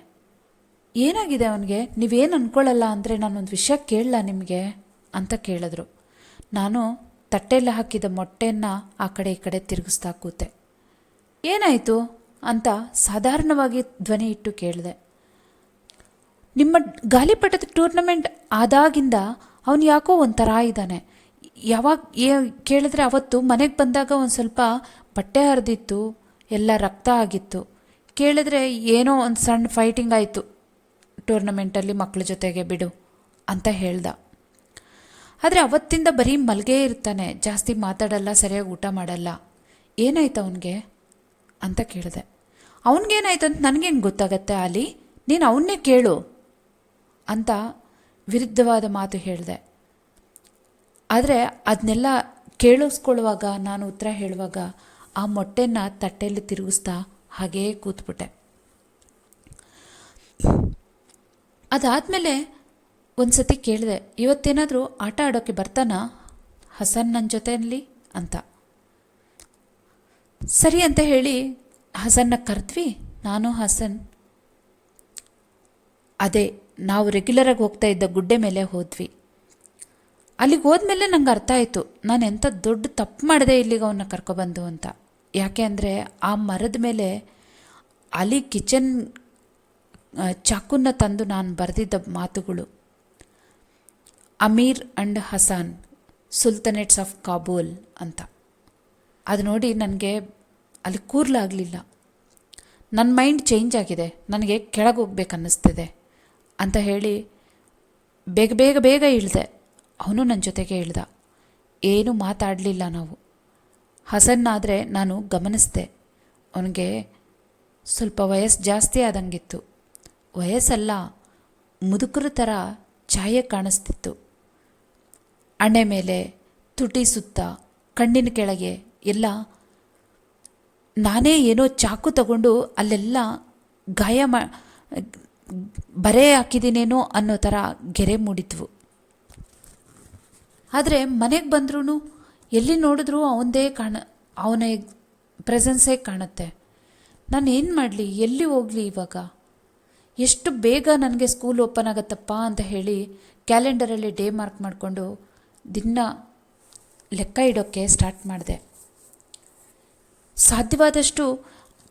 ಏನಾಗಿದೆ ಅವನಿಗೆ? ನೀವೇನು ಅಂದ್ಕೊಳ್ಳಲ್ಲ ಅಂದರೆ ನಾನೊಂದು ವಿಷಯ ಕೇಳಲ್ಲ ನಿಮಗೆ ಅಂತ ಕೇಳಿದ್ರು. ನಾನು ತಟ್ಟೆಯಲ್ಲಿ ಹಾಕಿದ ಮೊಟ್ಟೆಯನ್ನು ಆ ಕಡೆ ಈ ಕಡೆ ತಿರುಗಿಸ್ತಾ ಕೂತೆ. ಏನಾಯಿತು ಅಂತ ಸಾಧಾರಣವಾಗಿ ಧ್ವನಿ ಇಟ್ಟು ಕೇಳಿದೆ. ನಿಮ್ಮ ಗಾಲಿಪಟದ ಟೂರ್ನಮೆಂಟ್ ಆದಾಗಿಂದ ಅವನು ಯಾಕೋ ಒಂಥರ ಇದ್ದಾನೆ. ಯಾವಾಗ ಕೇಳಿದ್ರೆ ಅವತ್ತು ಮನೆಗೆ ಬಂದಾಗ ಒಂದು ಸ್ವಲ್ಪ ಬಟ್ಟೆ ಹರಿದಿತ್ತು, ಎಲ್ಲ ರಕ್ತ ಆಗಿತ್ತು. ಕೇಳಿದ್ರೆ ಏನೋ ಒಂದು ಸಣ್ಣ ಫೈಟಿಂಗ್ ಆಯಿತು ಟೂರ್ನಮೆಂಟಲ್ಲಿ ಮಕ್ಕಳ ಜೊತೆಗೆ ಬಿಡು ಅಂತ ಹೇಳ್ದ. ಆದರೆ ಅವತ್ತಿಂದ ಬರೀ ಮಲ್ಗೇ ಇರ್ತಾನೆ, ಜಾಸ್ತಿ ಮಾತಾಡಲ್ಲ, ಸರಿಯಾಗಿ ಊಟ ಮಾಡಲ್ಲ. ಏನಾಯ್ತು ಅವನಿಗೆ ಅಂತ ಕೇಳಿದೆ. ಅವನಿಗೇನಾಯ್ತು ಅಂತ ನನಗೇನು ಗೊತ್ತಾಗತ್ತೆ ಆಲಿ, ನೀನು ಅವನ್ನೇ ಕೇಳು ಅಂತ ವಿರುದ್ಧವಾದ ಮಾತು ಹೇಳಿದೆ. ಆದರೆ ಅದನ್ನೆಲ್ಲ ಕೇಳಿಸ್ಕೊಳ್ಳುವಾಗ, ನಾನು ಉತ್ತರ ಹೇಳುವಾಗ ಆ ಮೊಟ್ಟೆನ ತಟ್ಟೆಯಲ್ಲಿ ತಿರುಗಿಸ್ತಾ ಹಾಗೇ ಕೂತ್ಬಿಟ್ಟೆ. ಅದಾದಮೇಲೆ ಒಂದು ಸತಿ ಕೇಳಿದೆ, ಇವತ್ತೇನಾದರೂ ಆಟ ಆಡೋಕ್ಕೆ ಬರ್ತಾನಾ ಹಸನ್ ನನ್ನ ಜೊತೆಯಲ್ಲಿ ಅಂತ. ಸರಿ ಅಂತ ಹೇಳಿ ಹಸನ್ನ ಕರೆದ್ವಿ. ನಾನು ಹಸನ್ ಅದೇ ನಾವು ರೆಗ್ಯುಲರಾಗಿ ಹೋಗ್ತಾ ಇದ್ದ ಗುಡ್ಡೆ ಮೇಲೆ ಹೋದ್ವಿ. ಅಲ್ಲಿಗೆ ಹೋದ್ಮೇಲೆ ನಂಗೆ ಅರ್ಥ ಆಯಿತು, ನಾನು ಎಂಥ ದೊಡ್ಡ ತಪ್ಪು ಮಾಡಿದೆ ಇಲ್ಲಿಗೆ ಅವನ್ನ ಕರ್ಕೊಬಂದು ಅಂತ. ಯಾಕೆ ಅಂದರೆ ಆ ಮರದ ಮೇಲೆ ಅಲ್ಲಿ ಕಿಚನ್ ಚಾಕುನ ತಂದು ನಾನು ಬರೆದಿದ್ದ ಮಾತುಗಳು, Amir and Hassan sultanates of Kabul ಅಂತ. ಅದು ನೋಡಿ ನನಗೆ ಅಲ್ಲಿ ಕೂರ್ಲಾಗಲಿಲ್ಲ. ನನ್ನ ಮೈಂಡ್ ಚೇಂಜ್ ಆಗಿದೆ, ನನಗೆ ಕೆಳಗೆ ಹೋಗ್ಬೇಕು ಅನ್ನಿಸ್ತಿದೆ ಅಂತ ಹೇಳಿ ಬೇಗ ಬೇಗ ಬೇಗ ಇಳಿದೆ. ಅವನು ನನ್ನ ಜೊತೆಗೆ ಇಳ್ದ. ಏನೂ ಮಾತಾಡಲಿಲ್ಲ ನಾವು. ಹಸನ್ನಾದರೆ ನಾನು ಗಮನಿಸಿದೆ, ಅವನಿಗೆ ಸ್ವಲ್ಪ ವಯಸ್ಸು ಜಾಸ್ತಿ ಆದಂಗಿತ್ತು. ವಯಸ್ಸಲ್ಲ, ಮುದುಕರ ಥರ ಛಾಯೆ ಕಾಣಿಸ್ತಿತ್ತು. ಹಣೆ ಮೇಲೆ, ತುಟಿ ಸುತ್ತ, ಕಣ್ಣಿನ ಕೆಳಗೆ ಎಲ್ಲ ನಾನೇ ಏನೋ ಚಾಕು ತಗೊಂಡು ಅಲ್ಲೆಲ್ಲ ಬರೆ ಹಾಕಿದ್ದೀನೇನೋ ಅನ್ನೋ ಥರ ಗೆರೆ ಮೂಡಿದ್ವು. ಆದರೆ ಮನೆಗೆ ಬಂದ್ರೂ ಎಲ್ಲಿ ನೋಡಿದ್ರೂ ಅವನ ಪ್ರೆಸೆನ್ಸೇ ಕಾಣುತ್ತೆ. ನಾನು ಏನು ಮಾಡಲಿ, ಎಲ್ಲಿ ಹೋಗಲಿ ಇವಾಗ? ಎಷ್ಟು ಬೇಗ ನನಗೆ ಸ್ಕೂಲ್ ಓಪನ್ ಆಗುತ್ತಪ್ಪ ಅಂತ ಹೇಳಿ ಕ್ಯಾಲೆಂಡರಲ್ಲಿ ಡೇ ಮಾರ್ಕ್ ಮಾಡಿಕೊಂಡು ದಿನ ಲೆಕ್ಕ ಇಡೋಕ್ಕೆ ಸ್ಟಾರ್ಟ್ ಮಾಡಿದೆ. ಸಾಧ್ಯವಾದಷ್ಟು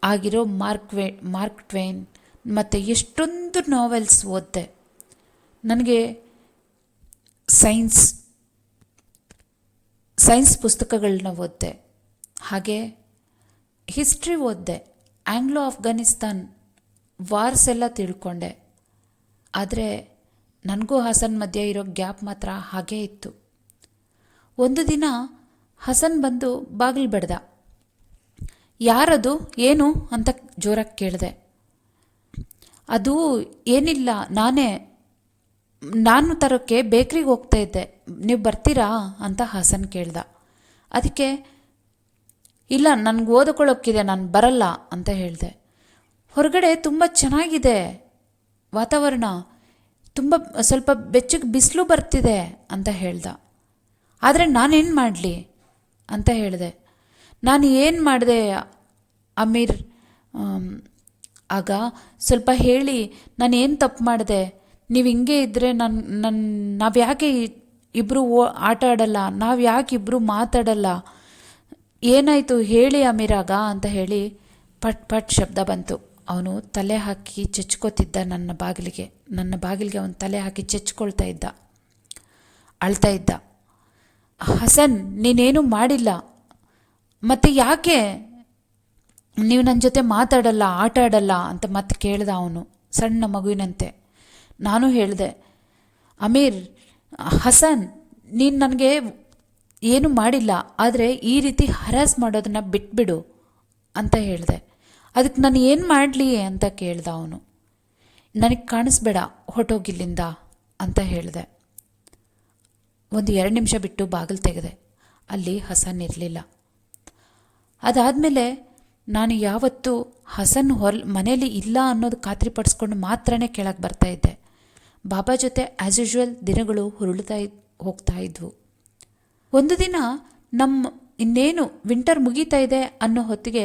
ಆಗಿರೋ ಮಾರ್ಕ್ ಟ್ವೇನ್ ಮತ್ತು ಎಷ್ಟೊಂದು ನಾವೆಲ್ಸ್ ಓದಿದೆ. ನನಗೆ ಸೈನ್ಸ್ ಪುಸ್ತಕಗಳನ್ನ ಓದಿದೆ, ಹಾಗೆ ಹಿಸ್ಟ್ರಿ ಓದಿದೆ, ಆಂಗ್ಲೋ ಅಫ್ಘಾನಿಸ್ತಾನ್ ವಾರ್ಸ್ ಎಲ್ಲ ತಿಳ್ಕೊಂಡೆ. ಆದರೆ ನನಗೂ ಹಸನ್ ಮಧ್ಯೆ ಇರೋ ಗ್ಯಾಪ್ ಮಾತ್ರ ಹಾಗೇ ಇತ್ತು. ಒಂದು ದಿನ ಹಸನ್ ಬಂದು ಬಾಗಿಲು ಬಡ್ದ. ಯಾರದು, ಏನು ಅಂತ ಜೋರಾಗಿ ಕೇಳಿದೆ. ಅದು ಏನಿಲ್ಲ, ನಾನು ತರೋಕ್ಕೆ ಬೇಕ್ರಿಗೆ ಹೋಗ್ತಾ ಇದ್ದೆ, ನೀವು ಬರ್ತೀರಾ ಅಂತ ಹಸನ್ ಕೇಳ್ದ. ಅದಕ್ಕೆ ಇಲ್ಲ, ನನಗೆ ಓದ್ಕೊಳ್ಳೋಕ್ಕಿದೆ, ನಾನು ಬರಲ್ಲ ಅಂತ ಹೇಳಿದೆ. ಹೊರಗಡೆ ತುಂಬ ಚೆನ್ನಾಗಿದೆ ವಾತಾವರಣ, ಸ್ವಲ್ಪ ಬೆಚ್ಚಗೆ ಬಿಸಿಲು ಬರ್ತಿದೆ ಅಂತ ಹೇಳ್ದ. ಆದರೆ ನಾನೇನು ಮಾಡಲಿ ಅಂತ ಹೇಳಿದೆ. ನಾನು ಏನು ಮಾಡಿದೆ ಅಮೀರ್, ಆಗ ಸ್ವಲ್ಪ ಹೇಳಿ, ನಾನು ಏನು ತಪ್ಪು ಮಾಡಿದೆ? ನೀವು ಹಿಂಗೆ ಇದ್ದರೆ ನಾವು ಯಾಕೆ ಇಬ್ಬರು ಆಟ ಆಡಲ್ಲ, ನಾವು ಯಾಕೆ ಇಬ್ಬರು ಮಾತಾಡಲ್ಲ, ಏನಾಯಿತು ಹೇಳಿ ಅಮೀರಾಗ ಅಂತ ಹೇಳಿ ಪಟ್ ಪಟ್ ಶಬ್ದ ಬಂತು. ಅವನು ತಲೆ ಹಾಕಿ ಚೆಚ್ಕೋತಿದ್ದ ನನ್ನ ಬಾಗಿಲಿಗೆ ಅವನು ತಲೆ ಹಾಕಿ ಚೆಚ್ಕೊಳ್ತಾ ಇದ್ದ, ಅಳ್ತಾ ಇದ್ದ. ಹಸನ್, ನೀನೇನು ಮಾಡಿಲ್ಲ, ಮತ್ತು ಯಾಕೆ ನೀವು ನನ್ನ ಜೊತೆ ಮಾತಾಡಲ್ಲ, ಆಟ ಆಡಲ್ಲ ಅಂತ ಮತ್ತೆ ಕೇಳ್ದ ಅವನು ಸಣ್ಣ ಮಗುವಿನಂತೆ. ನಾನು ಹೇಳಿದೆ, ಅಮೀರ್, ಹಸನ್, ನೀನು ನನಗೆ ಏನು ಮಾಡಿಲ್ಲ, ಆದರೆ ಈ ರೀತಿ ಹರಾಸ್ ಮಾಡೋದನ್ನು ಬಿಟ್ಬಿಡು ಅಂತ ಹೇಳಿದೆ. ಅದಕ್ಕೆ ನಾನು ಏನು ಮಾಡಲಿ ಅಂತ ಕೇಳ್ದ ಅವನು. ನನಗೆ ಕಾಣಿಸ್ಬೇಡ, ಹೊರಟೋಗಿಲ್ಲಿಂದ ಅಂತ ಹೇಳಿದೆ. ಒಂದು 2 ನಿಮಿಷ ಬಿಟ್ಟು ಬಾಗಿಲು ತೆಗೆದೆ. ಅಲ್ಲಿ ಹಸನ್ ಇರಲಿಲ್ಲ. ಅದಾದಮೇಲೆ ನಾನು ಯಾವತ್ತೂ ಹಸನ್ ಮನೇಲಿ ಇಲ್ಲ ಅನ್ನೋದು ಖಾತ್ರಿಪಡಿಸ್ಕೊಂಡು ಮಾತ್ರನೇ ಕೆಳಗೆ ಬರ್ತಾ ಇದ್ದೆ. ಬಾಬಾ ಜೊತೆ ಆ್ಯಸ್ ಯೂಶ್ವಲ್ ದಿನಗಳು ಹೋಗ್ತಾ ಇದ್ವು. ಒಂದು ದಿನ ಇನ್ನೇನು ವಿಂಟರ್ ಮುಗೀತಾ ಇದೆ ಅನ್ನೋ ಹೊತ್ತಿಗೆ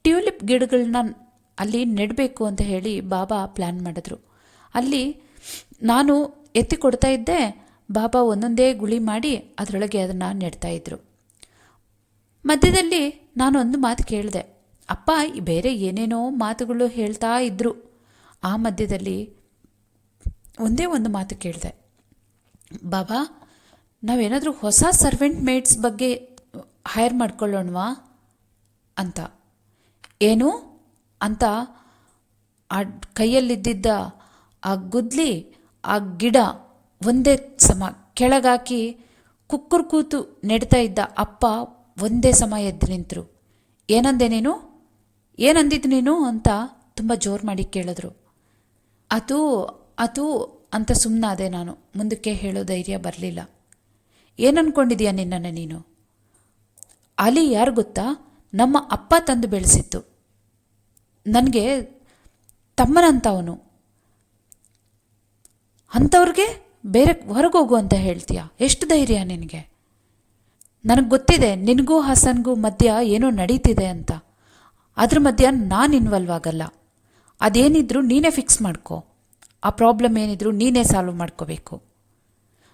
ಟ್ಯೂಲಿಪ್ ಗಿಡಗಳನ್ನ ಅಲ್ಲಿ ನೆಡಬೇಕು ಅಂತ ಹೇಳಿ ಬಾಬಾ ಪ್ಲ್ಯಾನ್ ಮಾಡಿದ್ರು. ಅಲ್ಲಿ ನಾನು ಎತ್ತಿ ಕೊಡ್ತಾ ಇದ್ದೆ, ಬಾಬಾ ಒಂದೊಂದೇ ಗುಳಿ ಮಾಡಿ ಅದರೊಳಗೆ ಅದನ್ನು ನೆಡ್ತಾಯಿದ್ರು. ಮಧ್ಯದಲ್ಲಿ ನಾನು ಒಂದು ಮಾತು ಕೇಳಿದೆ. ಅಪ್ಪ ಬೇರೆ ಏನೇನೋ ಮಾತುಗಳು ಹೇಳ್ತಾ ಇದ್ದರು. ಆ ಮಧ್ಯದಲ್ಲಿ ಒಂದೇ ಒಂದು ಮಾತು ಕೇಳಿದೆ, ಬಾಬಾ ನಾವೇನಾದರೂ ಹೊಸ ಸರ್ವೆಂಟ್ ಮೇಡ್ಸ್ ಬಗ್ಗೆ ಹೈರ್ ಮಾಡ್ಕೊಳ್ಳೋಣವಾ ಅಂತ. ಏನು ಅಂತ ಆ ಕೈಯಲ್ಲಿದ್ದಿದ್ದ ಆ ಗುದ್ಲಿ ಆ ಗಿಡ ಒಂದೇ ಸಮ ಕೆಳಗಾಕಿ ಕುಕ್ಕುರ್ ಕೂತು ನೆಡ್ತಾ ಇದ್ದ ಅಪ್ಪ ಒಂದೇ ಸಮ ಎದ್ದು ನಿಂತರು. ಏನಂದೆ ನೀನು, ಏನಂದಿದ್ದು ನೀನು ಅಂತ ತುಂಬ ಜೋರು ಮಾಡಿ ಕೇಳಿದ್ರು. ಅದು ಅಂತ ಸುಮ್ಮನಾದೆ. ನಾನು ಮುಂದಕ್ಕೆ ಹೇಳೋ ಧೈರ್ಯ ಬರಲಿಲ್ಲ. ಏನನ್ಕೊಂಡಿದೀಯ ನಿನ್ನನ್ನು ನೀನು? ಅಲಿ ಯಾರು ಗೊತ್ತಾ? ನಮ್ಮ ಅಪ್ಪ ತಂದು ಬೆಳೆಸಿತ್ತು. ನನಗೆ ತಮ್ಮನಂತವನು. ಅಂಥವ್ರಿಗೆ ಬೇರೆ ಹೊರಗೋಗು ಅಂತ ಹೇಳ್ತೀಯ? ಎಷ್ಟು ಧೈರ್ಯ ನಿನಗೆ? ನನಗೆ ಗೊತ್ತಿದೆ ನಿನಗೂ ಹಸನ್ಗೂ ಮಧ್ಯ ಏನೋ ನಡೀತಿದೆ ಅಂತ. ಅದ್ರ ಮಧ್ಯ ನಾನು ಇನ್ವಾಲ್ವ್ ಆಗಲ್ಲ. ಅದೇನಿದ್ರು ನೀನೇ ಫಿಕ್ಸ್ ಮಾಡ್ಕೋ. ಆ ಪ್ರಾಬ್ಲಮ್ ಏನಿದ್ರು ನೀನೇ ಸಾಲ್ವ್ ಮಾಡ್ಕೋಬೇಕು.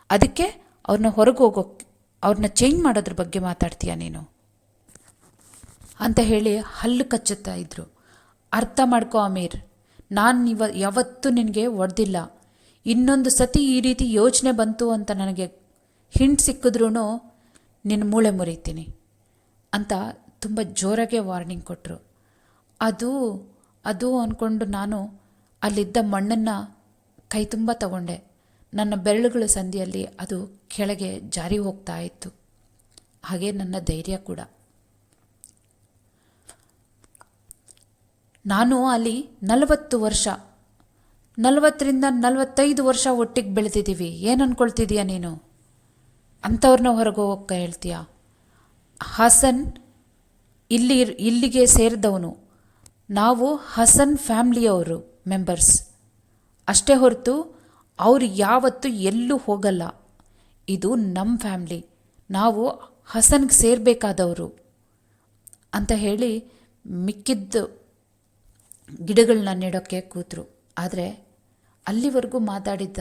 ಅದಕ್ಕೆ ಅವ್ರನ್ನ ಚೇಂಜ್ ಮಾಡೋದ್ರ ಬಗ್ಗೆ ಮಾತಾಡ್ತೀಯ ನೀನು ಅಂತ ಹೇಳಿ ಹಲ್ಲು ಕಚ್ಚುತ್ತಾ ಇದ್ರು. ಅರ್ಥ ಮಾಡ್ಕೋ ಅಮೀರ್, ನಾನು ಯಾವತ್ತೂ ನಿನಗೆ ಒಡೆದಿಲ್ಲ. ಇನ್ನೊಂದು ಸತಿ ಈ ರೀತಿ ಯೋಚನೆ ಬಂತು ಅಂತ ನನಗೆ ಹಿಂಟ್ ಸಿಕ್ಕಿದ್ರೂ ನಿನ್ನ ಮೂಳೆ ಮುರಿತೀನಿ ಅಂತ ತುಂಬ ಜೋರಾಗೆ ವಾರ್ನಿಂಗ್ ಕೊಟ್ಟರು. ಅದು ಅಂದ್ಕೊಂಡು ನಾನು ಅಲ್ಲಿದ್ದ ಮಣ್ಣನ್ನು ಕೈ ತುಂಬ ತಗೊಂಡೆ. ನನ್ನ ಬೆರಳುಗಳ ಸಂದಿಯಲ್ಲಿ ಅದು ಕೆಳಗೆ ಜಾರಿ ಹೋಗ್ತಾ ಇತ್ತು. ಹಾಗೆ ನನ್ನ ಧೈರ್ಯ ಕೂಡ. ನಾನು ಅಲ್ಲಿ 40 ವರ್ಷ, 40ರಿಂದ 45 ವರ್ಷ ಒಟ್ಟಿಗೆ ಬೆಳೆದಿದ್ದೀವಿ. ಏನು ಅಂದ್ಕೊಳ್ತಿದ್ದೀಯ ನೀನು? ಅಂಥವ್ರನ್ನ ಹೊರಗೆ ಹೋಗಕ್ಕೆ ಹೇಳ್ತೀಯ? ಹಸನ್ ಇಲ್ಲಿಗೆ ಸೇರಿದವನು. ನಾವು ಹಸನ್ ಫ್ಯಾಮ್ಲಿಯವರು ಮೆಂಬರ್ಸ್ ಅಷ್ಟೇ ಹೊರತು ಅವರು ಯಾವತ್ತೂ ಎಲ್ಲೂ ಹೋಗಲ್ಲ. ಇದು ನಮ್ಮ ಫ್ಯಾಮ್ಲಿ, ನಾವು ಹಸನ್ಗೆ ಸೇರಬೇಕಾದವರು ಅಂತ ಹೇಳಿ ಮಿಕ್ಕಿದ್ದು ಗಿಡಗಳನ್ನ ನೆಡೋಕ್ಕೆ ಕೂತರು. ಆದರೆ ಅಲ್ಲಿವರೆಗೂ ಮಾತಾಡಿದ್ದ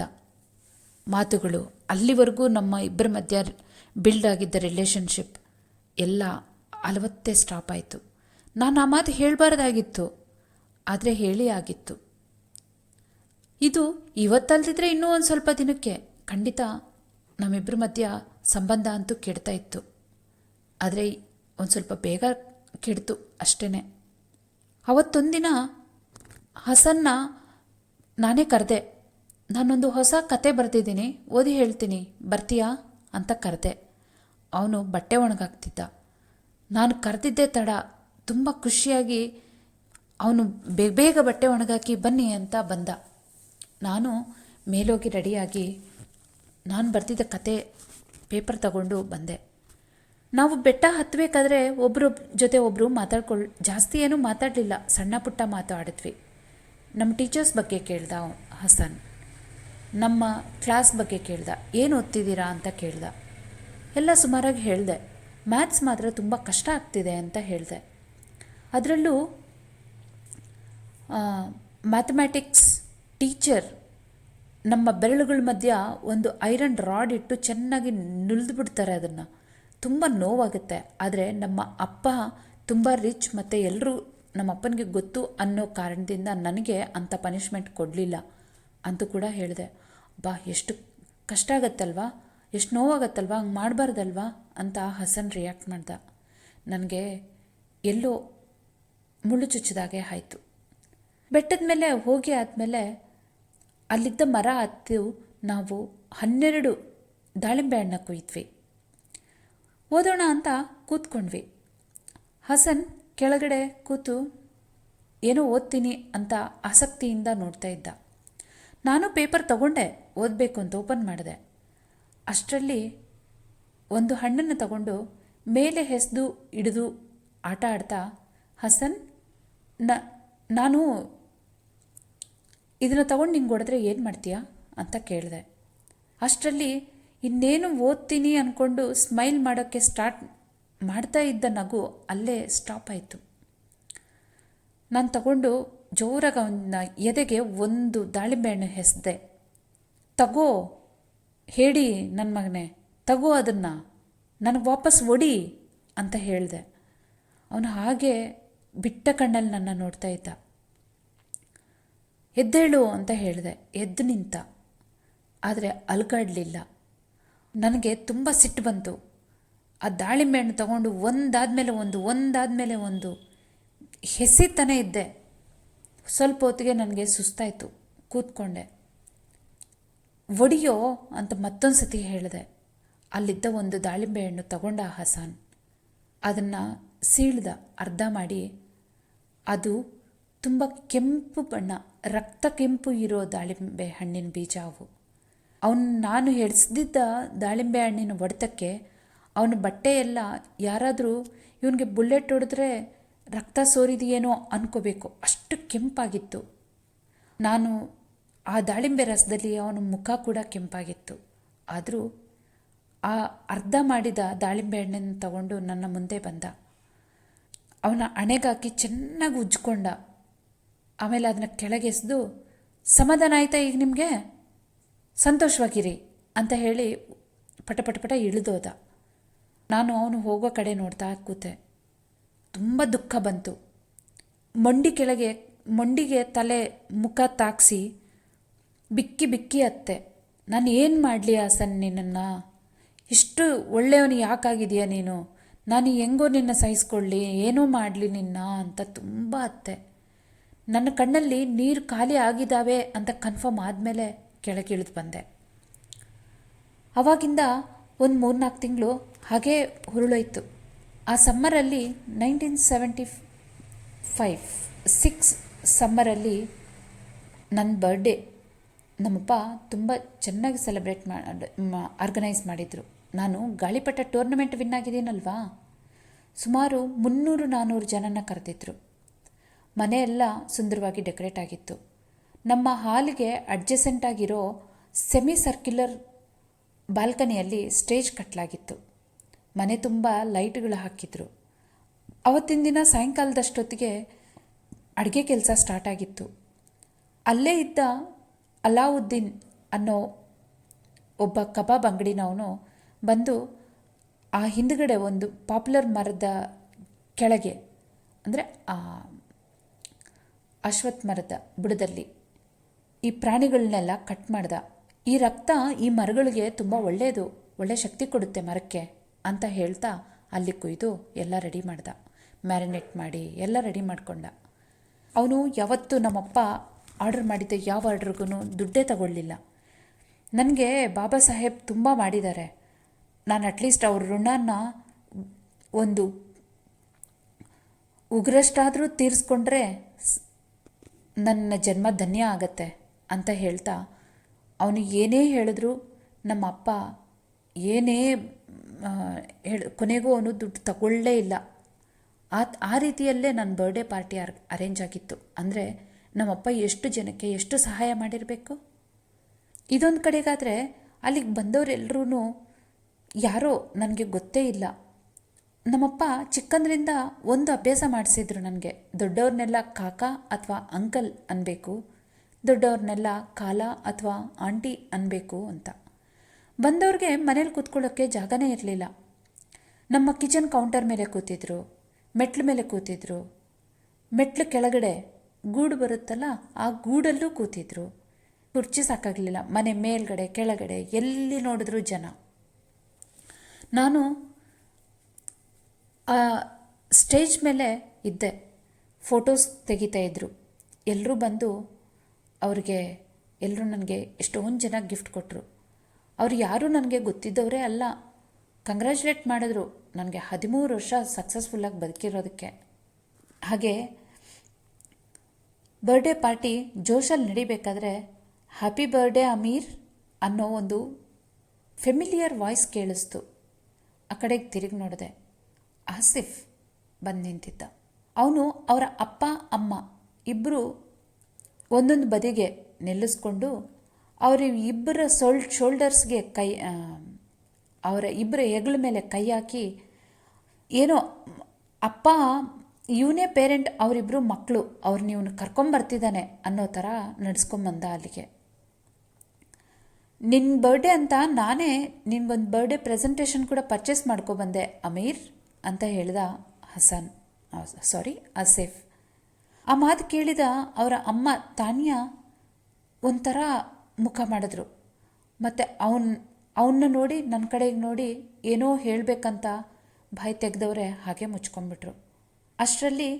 ಮಾತುಗಳು, ಅಲ್ಲಿವರೆಗೂ ನಮ್ಮ ಇಬ್ಬರ ಮಧ್ಯ ಬಿಲ್ಡ್ ಆಗಿದ್ದ ರಿಲೇಷನ್ಶಿಪ್ ಎಲ್ಲ ಅಲವತ್ತೇ ಸ್ಟಾಪ್ ಆಯಿತು. ನಾನು ಆ ಮಾತು ಹೇಳಬಾರ್ದಾಗಿತ್ತು, ಆದರೆ ಹೇಳಿ ಆಗಿತ್ತು. ಇದು ಇವತ್ತಲ್ದಿದ್ರೆ ಇನ್ನೂ ಒಂದು ಸ್ವಲ್ಪ ದಿನಕ್ಕೆ ಖಂಡಿತ ನಮ್ಮಿಬ್ಬರ ಮಧ್ಯ ಸಂಬಂಧ ಅಂತೂ ಕೆಡ್ತಾ ಇತ್ತು. ಆದರೆ ಒಂದು ಸ್ವಲ್ಪ ಬೇಗ ಕೆಡ್ತು ಅಷ್ಟೇ. ಅವತ್ತೊಂದಿನ ಹಸನ್ನ ನಾನೇ ಕರೆದೆ. ನಾನೊಂದು ಹೊಸ ಕತೆ ಬರೆದಿದ್ದೀನಿ, ಓದಿ ಹೇಳ್ತೀನಿ, ಬರ್ತೀಯಾ ಅಂತ ಕರೆದೆ. ಅವನು ಬಟ್ಟೆ ಒಣಗಾಕ್ತಿದ್ದ. ನಾನು ಕರೆದಿದ್ದೇ ತಡ. ತುಂಬ ಖುಷಿಯಾಗಿ ಅವನು ಬೇಗ ಬಟ್ಟೆ ಒಣಗಾಕಿ ಬನ್ನಿ ಅಂತ ಬಂದ. ನಾನು ಮೇಲೋಗಿ ರೆಡಿಯಾಗಿ ನಾನು ಬರ್ತಿದ್ದ ಕತೆ ಪೇಪರ್ ತಗೊಂಡು ಬಂದೆ. ನಾವು ಬೆಟ್ಟ ಹತ್ತಬೇಕಾದ್ರೆ ಒಬ್ಬರ ಜೊತೆ ಒಬ್ಬರು ಜಾಸ್ತಿ ಏನೂ ಮಾತಾಡಲಿಲ್ಲ. ಸಣ್ಣ ಪುಟ್ಟ ಮಾತಾಡಿದ್ವಿ. ನಮ್ಮ ಟೀಚರ್ಸ್ ಬಗ್ಗೆ ಕೇಳ್ದ ಹಸನ್, ನಮ್ಮ ಕ್ಲಾಸ್ ಬಗ್ಗೆ ಕೇಳ್ದ, ಏನು ಓದ್ತಿದ್ದೀರಾ ಅಂತ ಕೇಳ್ದ. ಎಲ್ಲ ಸುಮಾರಾಗಿ ಹೇಳಿದೆ. ಮ್ಯಾಥ್ಸ್ ಮಾತ್ರ ತುಂಬ ಕಷ್ಟ ಆಗ್ತಿದೆ ಅಂತ ಹೇಳಿದೆ. ಅದರಲ್ಲೂ ಮ್ಯಾಥಮೆಟಿಕ್ಸ್ ಟೀಚರ್ ನಮ್ಮ ಬೆರಳುಗಳ ಮಧ್ಯ ಒಂದು ಐರನ್ ರಾಡ್ ಇಟ್ಟು ಚೆನ್ನಾಗಿ ನುಲಿದು ಬಿಡ್ತಾರೆ. ಅದನ್ನು ತುಂಬ ನೋವಾಗುತ್ತೆ. ಆದರೆ ನಮ್ಮ ಅಪ್ಪ ತುಂಬ ರಿಚ್ ಮತ್ತು ಎಲ್ಲರೂ ನಮ್ಮ ಅಪ್ಪನಿಗೆ ಗೊತ್ತು ಅನ್ನೋ ಕಾರಣದಿಂದ ನನಗೆ ಅಂಥ ಪನಿಷ್ಮೆಂಟ್ ಕೊಡಲಿಲ್ಲ ಅಂತೂ ಕೂಡ ಹೇಳಿದೆ. ಎಷ್ಟು ಕಷ್ಟ ಆಗತ್ತಲ್ವಾ, ಎಷ್ಟು ನೋವಾಗತ್ತಲ್ವಾ, ಹಂಗೆ ಮಾಡಬಾರ್ದಲ್ವಾ ಅಂತ ಹಸನ್ ರಿಯಾಕ್ಟ್ ಮಾಡ್ದ. ನನಗೆ ಎಲ್ಲೋ ಮುಳ್ಳು ಚುಚ್ಚಿದಾಗೆ ಆಯಿತು. ಬೆಟ್ಟದ ಮೇಲೆ ಹೋಗಿ ಆದಮೇಲೆ ಅಲ್ಲಿದ್ದ ಮರ ಹತ್ತು ನಾವು 12 ದಾಳಿಂಬೆ ಹಣ್ಣು ಕೊಯ್ದ್ವಿ. ಓದೋಣ ಅಂತ ಕೂತ್ಕೊಂಡ್ವಿ. ಹಸನ್ ಕೆಳಗಡೆ ಕೂತು ಏನೋ ಓದ್ತೀನಿ ಅಂತ ಆಸಕ್ತಿಯಿಂದ ನೋಡ್ತಾ ಇದ್ದ. ನಾನು ಪೇಪರ್ ತಗೊಂಡೆ, ಓದಬೇಕು ಅಂತ ಓಪನ್ ಮಾಡಿದೆ. ಅಷ್ಟರಲ್ಲಿ ಒಂದು ಹಣ್ಣನ್ನು ತಗೊಂಡು ಮೇಲೆ ಎಸೆದು ಹಿಡಿದು ಆಟ ಆಡ್ತಾ, ಹಸನ್ ನ ನಾನು ಇದನ್ನು ತಗೊಂಡು ನಿಂಗೆ ಹೊಡೆದ್ರೆ ಏನು ಮಾಡ್ತೀಯಾ ಅಂತ ಕೇಳಿದೆ. ಅಷ್ಟರಲ್ಲಿ ಇನ್ನೇನು ಓದ್ತೀನಿ ಅಂದ್ಕೊಂಡು ಸ್ಮೈಲ್ ಮಾಡೋಕ್ಕೆ ಸ್ಟಾರ್ಟ್ ಮಾಡ್ತಾ ಇದ್ದ ನಗು ಅಲ್ಲೇ ಸ್ಟಾಪ್ ಆಯಿತು. ನಾನು ತಗೊಂಡು ಜೋರಾಗಿ ಅವನ ಎದೆಗೆ ಒಂದು ದಾಳಿಂಬೆ ಹಣ್ಣು ಎಸೆದೆ. ತಗೋ ಹೇಳಿ ನನ್ನ ಮಗನೇ, ತಗೋ ಅದನ್ನು, ನನಗೆ ವಾಪಸ್ ಒಡಿ ಅಂತ ಹೇಳಿದೆ. ಅವನು ಹಾಗೆ ಬಿಟ್ಟ ಕಣ್ಣಲ್ಲಿ ನನ್ನ ನೋಡ್ತಾ ಇದ್ದ. ಎದ್ದೇಳು ಅಂತ ಹೇಳಿದೆ. ಎದ್ದು ನಿಂತ, ಆದರೆ ಅಲ್ಗಾಡಲಿಲ್ಲ. ನನಗೆ ತುಂಬ ಸಿಟ್ಟು ಬಂತು. ಆ ದಾಳಿಂಬೆ ಹಣ್ಣು ತಗೊಂಡು ಒಂದಾದಮೇಲೆ ಒಂದು ಎಸಿತಾನೇ ಇದ್ದೆ. ಸ್ವಲ್ಪ ಹೊತ್ತಿಗೆ ನನಗೆ ಸುಸ್ತಾಯಿತು, ಕೂತ್ಕೊಂಡೆ. ಒಡಿಯೋ ಅಂತ ಮತ್ತೊಂದು ಸತಿ ಹೇಳಿದೆ. ಅಲ್ಲಿದ್ದ ಒಂದು ದಾಳಿಂಬೆ ಹಣ್ಣು ತಗೊಂಡ ಹಸಾನ್. ಅದನ್ನು ಸೀಳ್ದ, ಅರ್ಧ ಮಾಡಿ. ಅದು ತುಂಬ ಕೆಂಪು ಬಣ್ಣ, ರಕ್ತ ಕೆಂಪು ಇರೋ ದಾಳಿಂಬೆ ಹಣ್ಣಿನ ಬೀಜ ಅವು. ನಾನು ಎಳೆಸ್ದಿದ್ದ ದಾಳಿಂಬೆ ಹಣ್ಣಿನ ಹೊಡೆತಕ್ಕೆ ಅವನ ಬಟ್ಟೆ ಎಲ್ಲ ಯಾರಾದರೂ ಇವನಿಗೆ ಬುಲೆಟ್ ಹೊಡೆದ್ರೆ ರಕ್ತ ಸೋರಿದೆಯೇನೋ ಅನ್ಕೋಬೇಕು, ಅಷ್ಟು ಕೆಂಪಾಗಿತ್ತು. ನಾನು ಆ ದಾಳಿಂಬೆ ರಸದಲ್ಲಿ ಅವನ ಮುಖ ಕೂಡ ಕೆಂಪಾಗಿತ್ತು. ಆದರೂ ಆ ಅರ್ಧ ಮಾಡಿದ ದಾಳಿಂಬೆ ಹಣ್ಣನ್ನು ತಗೊಂಡು ನನ್ನ ಮುಂದೆ ಬಂದ. ಅವನ ಹಣೆಗಾಕಿ ಚೆನ್ನಾಗಿ ಉಜ್ಕೊಂಡ. ಆಮೇಲೆ ಅದನ್ನು ಕೆಳಗೆಸೆದು, ಸಮಾಧಾನ ಆಯಿತಾ ಈಗ ನಿಮಗೆ, ಸಂತೋಷವಾಗಿರಿ ಅಂತ ಹೇಳಿ ಪಟ ಇಳಿದೋದ. ನಾನು ಅವನು ಹೋಗೋ ಕಡೆ ನೋಡ್ತಾ ಕೂತೆ. ತುಂಬ ದುಃಖ ಬಂತು. ಮೊಂಡಿಗೆ ತಲೆ ಮುಖ ತಾಗಿಸಿ ಬಿಕ್ಕಿ ಅತ್ತೆ. ನಾನು ಏನು ಮಾಡಲಿ ಹಸನ್, ನಿನ್ನನ್ನು ಇಷ್ಟು ಒಳ್ಳೆಯವನು ಯಾಕಾಗಿದೆಯಾ ನೀನು, ನಾನು ಹೆಂಗೋ ನಿನ್ನ ಸಹಿಸ್ಕೊಳ್ಳಿ, ಏನೋ ಮಾಡಲಿ ನಿನ್ನ ಅಂತ ತುಂಬ ಅತ್ತೆ. ನನ್ನ ಕಣ್ಣಲ್ಲಿ ನೀರು ಖಾಲಿ ಆಗಿದ್ದಾವೆ ಅಂತ ಕನ್ಫರ್ಮ್ ಆದಮೇಲೆ ಕೆಳಗಿಳಿದು ಬಂದೆ. ಆವಾಗಿಂದ ಒಂದು 3-4 ತಿಂಗಳು ಹಾಗೇ ಹುರುಳೋಯ್ತು. ಆ ಸಮ್ಮರಲ್ಲಿ 1975 ಸಮ್ಮರಲ್ಲಿ ನನ್ನ ಬರ್ಡೇ ನಮ್ಮಪ್ಪ ತುಂಬ ಚೆನ್ನಾಗಿ ಸೆಲೆಬ್ರೇಟ್ ಆರ್ಗನೈಸ್ ಮಾಡಿದರು. ನಾನು ಗಾಳಿಪಟ ಟೂರ್ನಮೆಂಟ್ ವಿನ್ ಆಗಿದ್ದೀನಲ್ವಾ, ಸುಮಾರು 300-400 ಜನನ ಕರೆದಿದ್ರು. ಮನೆಯೆಲ್ಲ ಸುಂದರವಾಗಿ ಡೆಕೋರೇಟ್ ಆಗಿತ್ತು. ನಮ್ಮ ಹಾಲಿಗೆ ಅಡ್ಜಸೆಂಟ್ ಆಗಿರೋ ಸೆಮಿ ಸರ್ಕ್ಯುಲರ್ ಬಾಲ್ಕನಿಯಲ್ಲಿ ಸ್ಟೇಜ್ ಕಟ್ಟಲಾಗಿತ್ತು. ಮನೆ ತುಂಬ ಲೈಟ್ಗಳು ಹಾಕಿದ್ರು. ಅವತ್ತಿನ ದಿನ ಸಾಯಂಕಾಲದಷ್ಟೊತ್ತಿಗೆ ಅಡುಗೆ ಕೆಲಸ ಸ್ಟಾರ್ಟ್ ಆಗಿತ್ತು. ಅಲ್ಲೇ ಇದ್ದ ಅಲಾವುದ್ದೀನ್ ಅನ್ನೋ ಒಬ್ಬ ಕಬಾಬ್ ಅಂಗಡಿನವನು ಬಂದು ಆ ಹಿಂದುಗಡೆ ಒಂದು ಪಾಪ್ಯುಲರ್ ಮರದ ಕೆಳಗೆ, ಅಂದರೆ ಆ ಅಶ್ವತ್ಥ ಮರದ ಬುಡದಲ್ಲಿ ಈ ಪ್ರಾಣಿಗಳನ್ನೆಲ್ಲ ಕಟ್ ಮಾಡ್ದ. ಈ ರಕ್ತ ಈ ಮರಗಳಿಗೆ ತುಂಬ ಒಳ್ಳೆಯದು, ಒಳ್ಳೆ ಶಕ್ತಿ ಕೊಡುತ್ತೆ ಮರಕ್ಕೆ ಅಂತ ಹೇಳ್ತಾ ಅಲ್ಲಿ ಕೊಯ್ದು ಎಲ್ಲ ರೆಡಿ ಮಾಡ್ದ. ಮ್ಯಾರಿನೇಟ್ ಮಾಡಿ ಎಲ್ಲ ರೆಡಿ ಮಾಡಿಕೊಂಡ. ಅವನು ಯಾವತ್ತೂ ನಮ್ಮಪ್ಪ ಆರ್ಡರ್ ಮಾಡಿದ್ದ ಯಾವ ಆರ್ಡ್ರಿಗೂ ದುಡ್ಡೇ ತಗೊಳ್ಳಿಲ್ಲ. ನನಗೆ ಬಾಬಾ ಸಾಹೇಬ್ ತುಂಬ ಮಾಡಿದ್ದಾರೆ. ನಾನು ಅಟ್ಲೀಸ್ಟ್ ಅವ್ರ ಋಣನ ಒಂದು ಉಗ್ರಷ್ಟಾದರೂ ತೀರಿಸ್ಕೊಂಡ್ರೆ ನನ್ನ ಜನ್ಮ ಧನ್ಯ ಆಗತ್ತೆ ಅಂತ ಹೇಳ್ತಾ ಅವನು ಏನೇ ಹೇಳಿದ್ರು ನಮ್ಮ ಅಪ್ಪ ಏನೇ ಕೊನೆಗೂ ಅವನು ದುಡ್ಡು ತಗೊಳ್ಳೇ ಇಲ್ಲ. ಆ ರೀತಿಯಲ್ಲೇ ನನ್ನ ಬರ್ಡೇ ಪಾರ್ಟಿ ಅರೇಂಜ್ ಆಗಿತ್ತು. ಅಂದರೆ ನಮ್ಮಪ್ಪ ಎಷ್ಟು ಜನಕ್ಕೆ ಎಷ್ಟು ಸಹಾಯ ಮಾಡಿರಬೇಕು. ಇದೊಂದು ಕಡೆಗಾದರೆ ಅಲ್ಲಿಗೆ ಬಂದವರೆಲ್ಲರೂ ಯಾರೋ ನನಗೆ ಗೊತ್ತೇ ಇಲ್ಲ. ನಮ್ಮಪ್ಪ ಚಿಕ್ಕಂದ್ರಿಂದ ಒಂದು ಅಭ್ಯಾಸ ಮಾಡಿಸಿದ್ರು ನನಗೆ, ದೊಡ್ಡವ್ರನ್ನೆಲ್ಲ ಕಾಕ ಅಥವಾ ಅಂಕಲ್ ಅನ್ನಬೇಕು, ದೊಡ್ಡವ್ರನ್ನೆಲ್ಲ ಕಾಲ ಅಥವಾ ಆಂಟಿ ಅನ್ನಬೇಕು ಅಂತ. ಬಂದವ್ರಿಗೆ ಮನೇಲಿ ಕೂತ್ಕೊಳ್ಳೋಕ್ಕೆ ಜಾಗನೇ ಇರಲಿಲ್ಲ. ನಮ್ಮ ಕಿಚನ್ ಕೌಂಟರ್ ಮೇಲೆ ಕೂತಿದ್ರು, ಮೆಟ್ಲ ಮೇಲೆ ಕೂತಿದ್ರು, ಮೆಟ್ಲು ಕೆಳಗಡೆ ಗೂಡು ಬರುತ್ತಲ್ಲ ಆ ಗೂಡಲ್ಲೂ ಕೂತಿದ್ರು. ಕುರ್ಚಿ ಸಾಕಾಗಲಿಲ್ಲ. ಮನೆ ಮೇಲ್ಗಡೆ ಕೆಳಗಡೆ ಎಲ್ಲಿ ನೋಡಿದ್ರು ಜನ. ನಾನು ಆ ಸ್ಟೇಜ್ ಮೇಲೆ ಇದ್ದೆ. ಫೋಟೋಸ್ ತೆಗಿತಾ ಇದ್ರು. ಎಲ್ಲರೂ ಬಂದು ಎಲ್ಲರೂ ನನಗೆ ಎಷ್ಟೊಂದು ಜನ ಗಿಫ್ಟ್ ಕೊಟ್ಟರು. ಅವ್ರು ಯಾರೂ ನನಗೆ ಗೊತ್ತಿದ್ದವರೇ ಅಲ್ಲ. ಕಂಗ್ರ್ಯಾಚುಲೇಟ್ ಮಾಡಿದ್ರು ನನಗೆ 13 ವರ್ಷ ಸಕ್ಸಸ್ಫುಲ್ಲಾಗಿ ಬದುಕಿರೋದಕ್ಕೆ. ಹಾಗೆ ಬರ್ಡೇ ಪಾರ್ಟಿ ಜೋಶಲ್ಲಿ ನಡಿಬೇಕಾದ್ರೆ ಹ್ಯಾಪಿ ಬರ್ಡೇ ಅಮೀರ್ ಅನ್ನೋ ಒಂದು ಫೆಮಿಲಿಯರ್ ವಾಯ್ಸ್ ಕೇಳಿಸ್ತು. ಆ ಕಡೆಗೆ ತಿರುಗಿ ನೋಡಿದೆ. ಆಸಿಫ್ ಬಂದು ನಿಂತಿದ್ದ. ಅವನು ಅವರ ಅಪ್ಪ ಅಮ್ಮ ಇಬ್ಬರು ಒಂದೊಂದು ಬದಿಗೆ ನಿಲ್ಲಿಸ್ಕೊಂಡು ಅವರ ಇಬ್ಬರ ಶೋಲ್ಡರ್ಸ್ಗೆ ಅವರ ಇಬ್ಬರ ಹೆಗಲ ಮೇಲೆ ಕೈ ಹಾಕಿ ಏನೋ ಅಪ್ಪ ಇವನೇ ಪೇರೆಂಟ್ ಅವರಿಬ್ಬರು ಮಕ್ಕಳು ಅವ್ರನ್ನ ಇವನು ಕರ್ಕೊಂಬರ್ತಿದ್ದಾನೆ ಅನ್ನೋ ಥರ ನಡೆಸ್ಕೊಂಬಂದ ಅಲ್ಲಿಗೆ. ನಿನ್ನ ಬರ್ಡೇ ಅಂತ ನಾನೇ ನಿನಗೊಂದು ಬರ್ಡೇ ಪ್ರೆಸೆಂಟೇಷನ್ ಕೂಡ ಪರ್ಚೇಸ್ ಮಾಡ್ಕೊಬಂದೆ ಅಮೀರ್ ಅಂತ ಹೇಳ್ದ ಆಸಿಫ್. ಆ ಮಾತು ಕೇಳಿದ ಅವರ ಅಮ್ಮ ತಾನ್ಯಾ ಒಂಥರ ಮುಖ ಮಾಡಿದ್ರು. ಮತ್ತು ಅವನ್ನ ನೋಡಿ ನನ್ನ ಕಡೆಗೆ ನೋಡಿ ಏನೋ ಹೇಳಬೇಕಂತ ಬಾಯಿ ತೆಗೆದವ್ರೆ ಹಾಗೆ ಮುಚ್ಕೊಂಡ್ಬಿಟ್ರು. ಅಷ್ಟರಲ್ಲಿ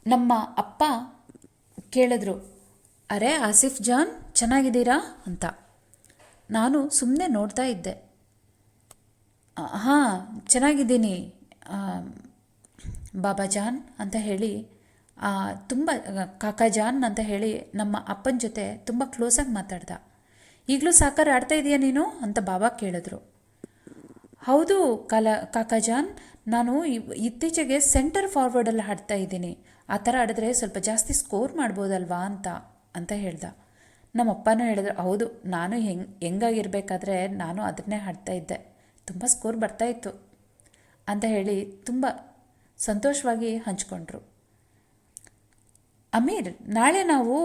ನಮ್ಮ ಅಪ್ಪ ಕೇಳಿದ್ರು, ಅರೆ ಆಸಿಫ್ ಜಾನ್ ಚೆನ್ನಾಗಿದ್ದೀರಾ ಅಂತ. ನಾನು ಸುಮ್ಮನೆ ನೋಡ್ತಾ ಇದ್ದೆ. ಹಾಂ ಚೆನ್ನಾಗಿದ್ದೀನಿ ಬಾಬಾ ಜಾನ್ ಅಂತ ಹೇಳಿ ತುಂಬ ಕಾಕಾ ಜಾನ್ ಅಂತ ಹೇಳಿ ನಮ್ಮ ಅಪ್ಪನ ಜೊತೆ ತುಂಬ ಕ್ಲೋಸಾಗಿ ಮಾತಾಡ್ದ. ಈಗಲೂ ಸಾಕಾರ ಆಡ್ತಾ ಇದೆಯಾ ನೀನು ಅಂತ ಬಾಬಾ ಕೇಳಿದ್ರು. ಹೌದು ಕಾಕಾ ಜಾನ್, ನಾನು ಇತ್ತೀಚೆಗೆ ಸೆಂಟರ್ ಫಾರ್ವರ್ಡಲ್ಲಿ ಆಡ್ತಾ ಇದ್ದೀನಿ. ಆ ಥರ ಆಡಿದ್ರೆ ಸ್ವಲ್ಪ ಜಾಸ್ತಿ ಸ್ಕೋರ್ ಮಾಡ್ಬೋದಲ್ವಾ ಅಂತ ಹೇಳ್ದ. ನಮ್ಮಪ್ಪನೂ ಹೇಳಿದ್ರು, ಹೌದು ನಾನು ಹೆಂಗಾಗಿರ್ಬೇಕಾದ್ರೆ ನಾನು ಅದನ್ನೇ ಆಡ್ತಾ ಇದ್ದೆ, ತುಂಬ ಸ್ಕೋರ್ ಬರ್ತಾಯಿತ್ತು ಅಂತ ಹೇಳಿ ತುಂಬ ಸಂತೋಷವಾಗಿ ಹಂಚ್ಕೊಂಡ್ರು. ಅಮೀರ್, ನಾಳೆ ನಾವು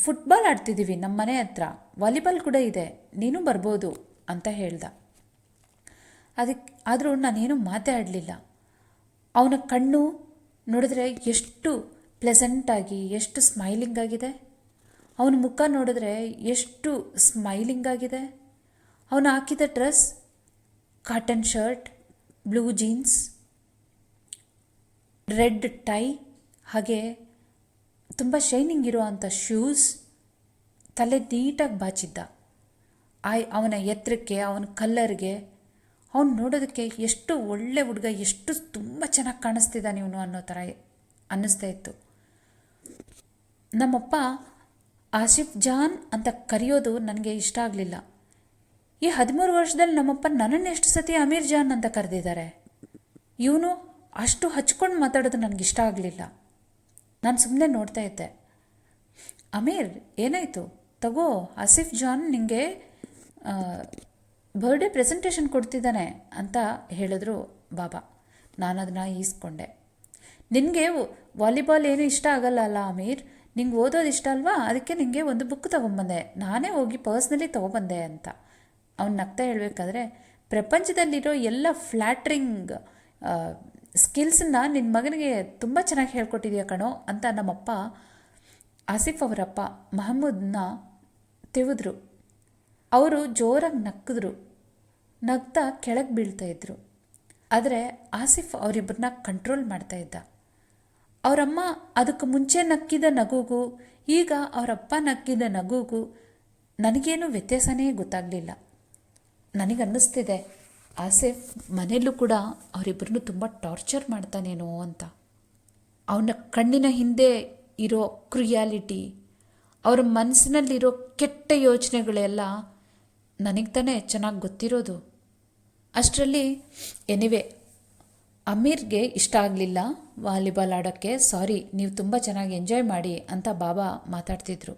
ಫುಟ್ಬಾಲ್ ಆಡ್ತಿದ್ದೀವಿ ನಮ್ಮ ಮನೆ ಹತ್ರ, ವಾಲಿಬಾಲ್ ಕೂಡ ಇದೆ, ನೀನು ಬರ್ಬೋದು ಅಂತ ಹೇಳ್ದ. ಆದರೂ ನಾನೇನು ಮಾತೇ ಆಡಲಿಲ್ಲ. ಅವನ ಕಣ್ಣು ನೋಡಿದ್ರೆ ಎಷ್ಟು ಪ್ಲೆಸೆಂಟಾಗಿ, ಎಷ್ಟು ಸ್ಮೈಲಿಂಗ್ ಆಗಿದೆ. ಅವನ ಮುಖ ನೋಡಿದ್ರೆ ಎಷ್ಟು ಸ್ಮೈಲಿಂಗ್ ಆಗಿದೆ. ಅವನು ಹಾಕಿದ dress cotton shirt, blue jeans, red tie, ಹಾಗೆ ತುಂಬ ಶೈನಿಂಗ್ ಇರೋವಂಥ ಶೂಸ್, ತಲೆ ನೀಟಾಗಿ ಬಾಚಿದ್ದ. ಅವನ ಎತ್ತರಕ್ಕೆ, ಅವನ ಕಲ್ಲರ್ಗೆ, ಅವನು ನೋಡೋದಕ್ಕೆ ಎಷ್ಟು ಒಳ್ಳೆ ಹುಡುಗ, ಎಷ್ಟು ತುಂಬ ಚೆನ್ನಾಗಿ ಕಾಣಿಸ್ತಿದ್ದಾನೆ ಇವನು ಅನ್ನೋ ಥರ ಅನ್ನಿಸ್ತಾ ಇತ್ತು. ನಮ್ಮಪ್ಪ ಆಸಿಫ್ ಜಾನ್ ಅಂತ ಕರೆಯೋದು ನನಗೆ ಇಷ್ಟ ಆಗಲಿಲ್ಲ. ಈ 13 ವರ್ಷದಲ್ಲಿ ನಮ್ಮಪ್ಪ ನನ್ನನ್ನು ಎಷ್ಟು ಸತಿ ಅಮೀರ್ ಜಾನ್ ಅಂತ ಕರೆದಿದ್ದಾರೆ. ಇವನು ಅಷ್ಟು ಹಚ್ಕೊಂಡು ಮಾತಾಡೋದು ನನಗಿಷ್ಟ ಆಗಲಿಲ್ಲ. ನಾನು ಸುಮ್ಮನೆ ನೋಡ್ತಾ ಇದ್ದೆ. ಅಮೀರ್ ಏನಾಯಿತು, ತಗೋ ಆಸಿಫ್ ಜಾನ್ ನಿಮಗೆ ಬರ್ಡೇ ಪ್ರೆಸೆಂಟೇಷನ್ ಕೊಡ್ತಿದ್ದಾನೆ ಅಂತ ಹೇಳಿದ್ರು ಬಾಬಾ. ನಾನು ಅದನ್ನು ಈಸ್ಕೊಂಡೆ. ನಿನಗೆ ವಾಲಿಬಾಲ್ ಏನೂ ಇಷ್ಟ ಆಗಲ್ಲ ಅಲ್ಲ ಅಮೀರ್, ನಿಂಗೆ ಓದೋದು ಇಷ್ಟ ಅಲ್ವಾ, ಅದಕ್ಕೆ ನಿನಗೆ ಒಂದು ಬುಕ್ ತೊಗೊಂಬಂದೆ, ನಾನೇ ಹೋಗಿ ಪರ್ಸ್ನಲಿ ತೊಗೊಬಂದೆ ಅಂತ. ಅವ್ನು ನಗ್ತಾ ಹೇಳಬೇಕಾದ್ರೆ, ಪ್ರಪಂಚದಲ್ಲಿರೋ ಎಲ್ಲ ಫ್ಲ್ಯಾಟ್ರಿಂಗ್ ಸ್ಕಿಲ್ಸನ್ನ ನಿನ್ನ ಮಗನಿಗೆ ತುಂಬ ಚೆನ್ನಾಗಿ ಹೇಳ್ಕೊಟ್ಟಿದೆಯಾ ಕಣೋ ಅಂತ ನಮ್ಮಪ್ಪ ಆಸಿಫ್ ಅವರಪ್ಪ ಮಹಮ್ಮೂದನ್ನ ತೆಗೆದ್ರು. ಅವರು ಜೋರಾಗಿ ನಕ್ಕಿದ್ರು. ನಗ್ತಾ ಕೆಳಗೆ ಬೀಳ್ತಾ ಇದ್ರು. ಆದರೆ ಆಸಿಫ್ ಅವರಿಬ್ಬರನ್ನ ಕಂಟ್ರೋಲ್ ಮಾಡ್ತಾ ಇದ್ದ. ಅವರಮ್ಮ ಅದಕ್ಕೆ ಮುಂಚೆ ನಕ್ಕಿದ ನಗುಗೂ ಈಗ ಅವರಪ್ಪ ನಕ್ಕಿದ ನಗುಗೂ ನನಗೇನು ವ್ಯತ್ಯಾಸನೇ ಗೊತ್ತಾಗಲಿಲ್ಲ. ನನಗನ್ನಿಸ್ತಿದೆ ಆಸಿಫ್ ಮನೆಯಲ್ಲೂ ಕೂಡ ಅವರಿಬ್ಬರನ್ನು ತುಂಬ ಟಾರ್ಚರ್ ಮಾಡ್ತಾನೇನೋ ಅಂತ. ಅವನ ಕಣ್ಣಿನ ಹಿಂದೆ ಇರೋ ಕ್ರಿಯಾಲಿಟಿ, ಅವರ ಮನಸ್ಸಿನಲ್ಲಿರೋ ಕೆಟ್ಟ ಯೋಚನೆಗಳೆಲ್ಲ ನನಗೆ ತಾನೇ ಚೆನ್ನಾಗಿ ಗೊತ್ತಿರೋದು. ಅಷ್ಟರಲ್ಲಿ ಎನಿವೆ ಅಮೀರ್ಗೆ ಇಷ್ಟ ಆಗಲಿಲ್ಲ ವಾಲಿಬಾಲ್ ಆಡೋಕ್ಕೆ. ಸಾರಿ, ನೀವು ತುಂಬ ಚೆನ್ನಾಗಿ ಎಂಜಾಯ್ ಮಾಡಿ ಅಂತ ಬಾಬಾ ಮಾತಾಡ್ತಿದ್ರು.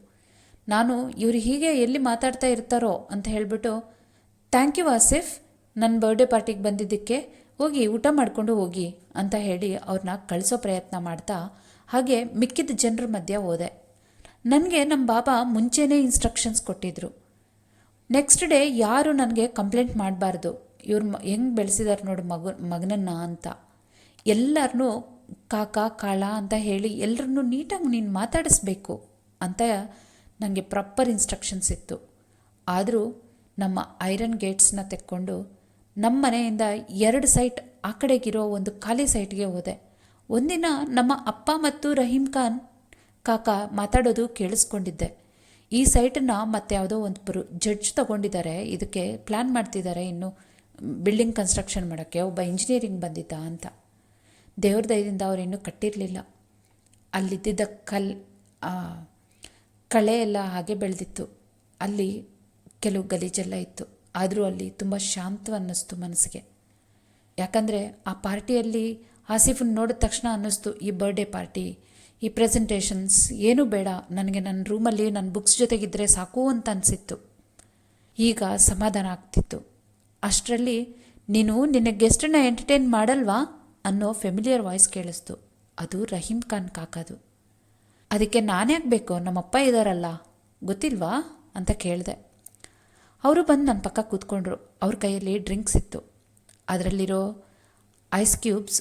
ನಾನು ಇವರು ಹೀಗೆ ಎಲ್ಲಿ ಮಾತಾಡ್ತಾ ಇರ್ತಾರೋ ಅಂತ ಹೇಳಿಬಿಟ್ಟು, ಥ್ಯಾಂಕ್ ಯು ಆಸಿಫ್, ನನ್ನ ಬರ್ಡೇ ಪಾರ್ಟಿಗೆ ಬಂದಿದ್ದಕ್ಕೆ, ಹೋಗಿ ಊಟ ಮಾಡಿಕೊಂಡು ಹೋಗಿ ಅಂತ ಹೇಳಿ ಅವ್ರನ್ನ ಕಳಿಸೋ ಪ್ರಯತ್ನ ಮಾಡ್ತಾ ಹಾಗೆ ಮಿಕ್ಕಿದ ಜನರ ಮಧ್ಯೆ ಹೋದೆ. ನನಗೆ ನಮ್ಮ ಬಾಬಾ ಮುಂಚೆನೇ ಇನ್ಸ್ಟ್ರಕ್ಷನ್ಸ್ ಕೊಟ್ಟಿದ್ದರು. ನೆಕ್ಸ್ಟ್ ಡೇ ಯಾರು ನನಗೆ ಕಂಪ್ಲೇಂಟ್ ಮಾಡಬಾರ್ದು, ಇವ್ರು ಹೆಂಗೆ ಬೆಳೆಸಿದಾರೆ ನೋಡು ಮಗನನ್ನು ಅಂತ. ಎಲ್ಲರನ್ನೂ ಕಾಕ ಕಾಳ ಅಂತ ಹೇಳಿ ಎಲ್ಲರನ್ನೂ ನೀಟಾಗಿ ನೀನು ಮಾತಾಡಿಸ್ಬೇಕು ಅಂತ ನನಗೆ ಪ್ರಾಪರ್ ಇನ್ಸ್ಟ್ರಕ್ಷನ್ಸ್ ಇತ್ತು. ಆದರೂ ನಮ್ಮ ಐರನ್ ಗೇಟ್ಸ್ನ ತೆಕ್ಕೊಂಡು ನಮ್ಮ ಮನೆಯಿಂದ 2 ಸೈಟ್ ಆ ಕಡೆಗಿರೋ ಒಂದು ಖಾಲಿ ಸೈಟ್ಗೆ ಹೋದೆ. ಒಂದಿನ ನಮ್ಮ ಅಪ್ಪ ಮತ್ತು ರಹೀಂ ಖಾನ್ ಕಾಕ ಮಾತಾಡೋದು ಕೇಳಿಸ್ಕೊಂಡಿದ್ದೆ. ಈ ಸೈಟನ್ನು ಮತ್ತೆ ಯಾವುದೋ ಒಂದು ಜಡ್ಜ್ ತೊಗೊಂಡಿದ್ದಾರೆ, ಇದಕ್ಕೆ ಪ್ಲ್ಯಾನ್ ಮಾಡ್ತಿದ್ದಾರೆ, ಇನ್ನು ಬಿಲ್ಡಿಂಗ್ ಕನ್ಸ್ಟ್ರಕ್ಷನ್ ಮಾಡೋಕ್ಕೆ ಒಬ್ಬ ಇಂಜಿನಿಯರಿಂಗ್ ಬಂದಿದ್ದ ಅಂತ. ದೇವ್ರ ದಯದಿಂದ ಅವ್ರು ಇನ್ನೂ ಕಟ್ಟಿರಲಿಲ್ಲ. ಅಲ್ಲಿದ್ದಿದ್ದ ಕಳೆ ಎಲ್ಲ ಹಾಗೆ ಬೆಳೆದಿತ್ತು. ಅಲ್ಲಿ ಕೆಲವು ಗಲೀಜೆಲ್ಲ ಇತ್ತು. ಆದರೂ ಅಲ್ಲಿ ತುಂಬ ಶಾಂತ ಅನ್ನಿಸ್ತು ಮನಸ್ಸಿಗೆ. ಯಾಕಂದರೆ ಆ ಪಾರ್ಟಿಯಲ್ಲಿ ಆಸಿಫನ್ ನೋಡಿದ ತಕ್ಷಣ ಅನ್ನಿಸ್ತು, ಈ ಬರ್ಡೇ ಪಾರ್ಟಿ, ಈ ಪ್ರೆಸೆಂಟೇಷನ್ಸ್ ಏನೂ ಬೇಡ, ನನಗೆ ನನ್ನ ರೂಮಲ್ಲಿ ನನ್ನ ಬುಕ್ಸ್ ಜೊತೆಗಿದ್ದರೆ ಸಾಕು ಅಂತ ಅನಿಸಿತ್ತು. ಈಗ ಸಮಾಧಾನ ಆಗ್ತಿತ್ತು. ಅಷ್ಟರಲ್ಲಿ, ನೀನು ನಿನ್ನ ಗೆಸ್ಟನ್ನ ಎಂಟರ್ಟೈನ್ ಮಾಡಲ್ವಾ ಅನ್ನೋ ಫೆಮಿಲಿಯರ್ ವಾಯ್ಸ್ ಕೇಳಿಸ್ತು. ಅದು ರಹೀಂ ಖಾನ್ ಕಾಕದು. ಅದಕ್ಕೆ ನಾನ್ಯಾಕೆ ಬೇಕು, ನಮ್ಮಪ್ಪ ಇದ್ದಾರಲ್ಲ, ಗೊತ್ತಿಲ್ವಾ ಅಂತ ಕೇಳಿದೆ. ಅವರು ಬಂದು ನನ್ನ ಪಕ್ಕ ಕೂತ್ಕೊಂಡ್ರು. ಅವ್ರ ಕೈಯಲ್ಲಿ ಡ್ರಿಂಕ್ಸ್ ಇತ್ತು. ಅದರಲ್ಲಿರೋ ಐಸ್ ಕ್ಯೂಬ್ಸ್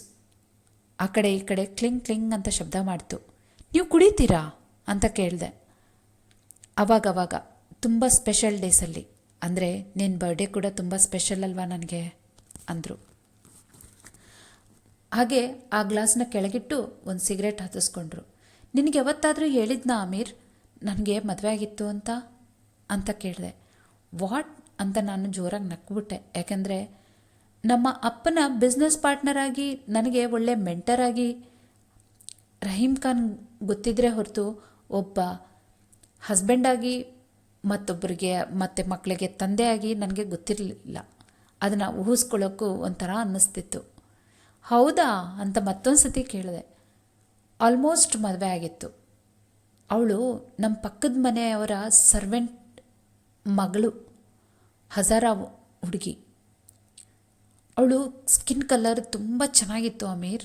ಆ ಕಡೆ ಈ ಕಡೆ ಕ್ಲಿಂಗ್ ಕ್ಲಿಂಗ್ ಅಂತ ಶಬ್ದ ಮಾಡ್ತು. ನೀವು ಕುಡಿತೀರಾ ಅಂತ ಕೇಳಿದೆ. ಅವಾಗವಾಗ ತುಂಬ ಸ್ಪೆಷಲ್ ಡೇಸಲ್ಲಿ, ಅಂದರೆ ನಿನ್ನ ಬರ್ಡೇ ಕೂಡ ತುಂಬ ಸ್ಪೆಷಲ್ ಅಲ್ವಾ ನನಗೆ ಅಂದರು. ಹಾಗೆ ಆ ಗ್ಲಾಸ್ನ ಕೆಳಗಿಟ್ಟು ಒಂದು ಸಿಗರೇಟ್ ಹತ್ತಿಸ್ಕೊಂಡ್ರು. ನಿನಗೆ ಯಾವತ್ತಾದರೂ ಹೇಳಿದ್ನಾ ಅಮೀರ್ ನನಗೆ ಮದುವೆ ಆಗಿತ್ತು ಅಂತ ಕೇಳಿದೆ. ವಾಟ್ ಅಂತ ನಾನು ಜೋರಾಗಿ ನಕ್ಬಿಟ್ಟೆ. ಯಾಕೆಂದರೆ ನಮ್ಮ ಅಪ್ಪನ ಬಿಸ್ನೆಸ್ ಪಾರ್ಟ್ನರಾಗಿ, ನನಗೆ ಒಳ್ಳೆ ಮೆಂಟರಾಗಿ ರಹೀಂ ಖಾನ್ ಗೊತ್ತಿದ್ರೆ ಹೊರತು ಒಬ್ಬ ಹಸ್ಬೆಂಡಾಗಿ ಮತ್ತೊಬ್ಬರಿಗೆ ಮತ್ತು ಮಕ್ಕಳಿಗೆ ತಂದೆಯಾಗಿ ನನಗೆ ಗೊತ್ತಿರಲಿಲ್ಲ. ಅದನ್ನು ಊಹಿಸ್ಕೊಳ್ಳೋಕ್ಕೂ ಒಂಥರ ಅನ್ನಿಸ್ತಿತ್ತು. ಹೌದಾ ಅಂತ ಮತ್ತೊಂದು ಸತಿ ಕೇಳಿದೆ. ಆಲ್ಮೋಸ್ಟ್ ಮದುವೆ ಆಗಿತ್ತು. ಅವಳು ನಮ್ಮ ಪಕ್ಕದ ಮನೆಯವರ ಸರ್ವೆಂಟ್ ಮಗಳು, ಹಜಾರ ಹುಡುಗಿ. ಅವಳು ಸ್ಕಿನ್ ಕಲರ್ ತುಂಬ ಚೆನ್ನಾಗಿತ್ತು ಅಮೀರ್.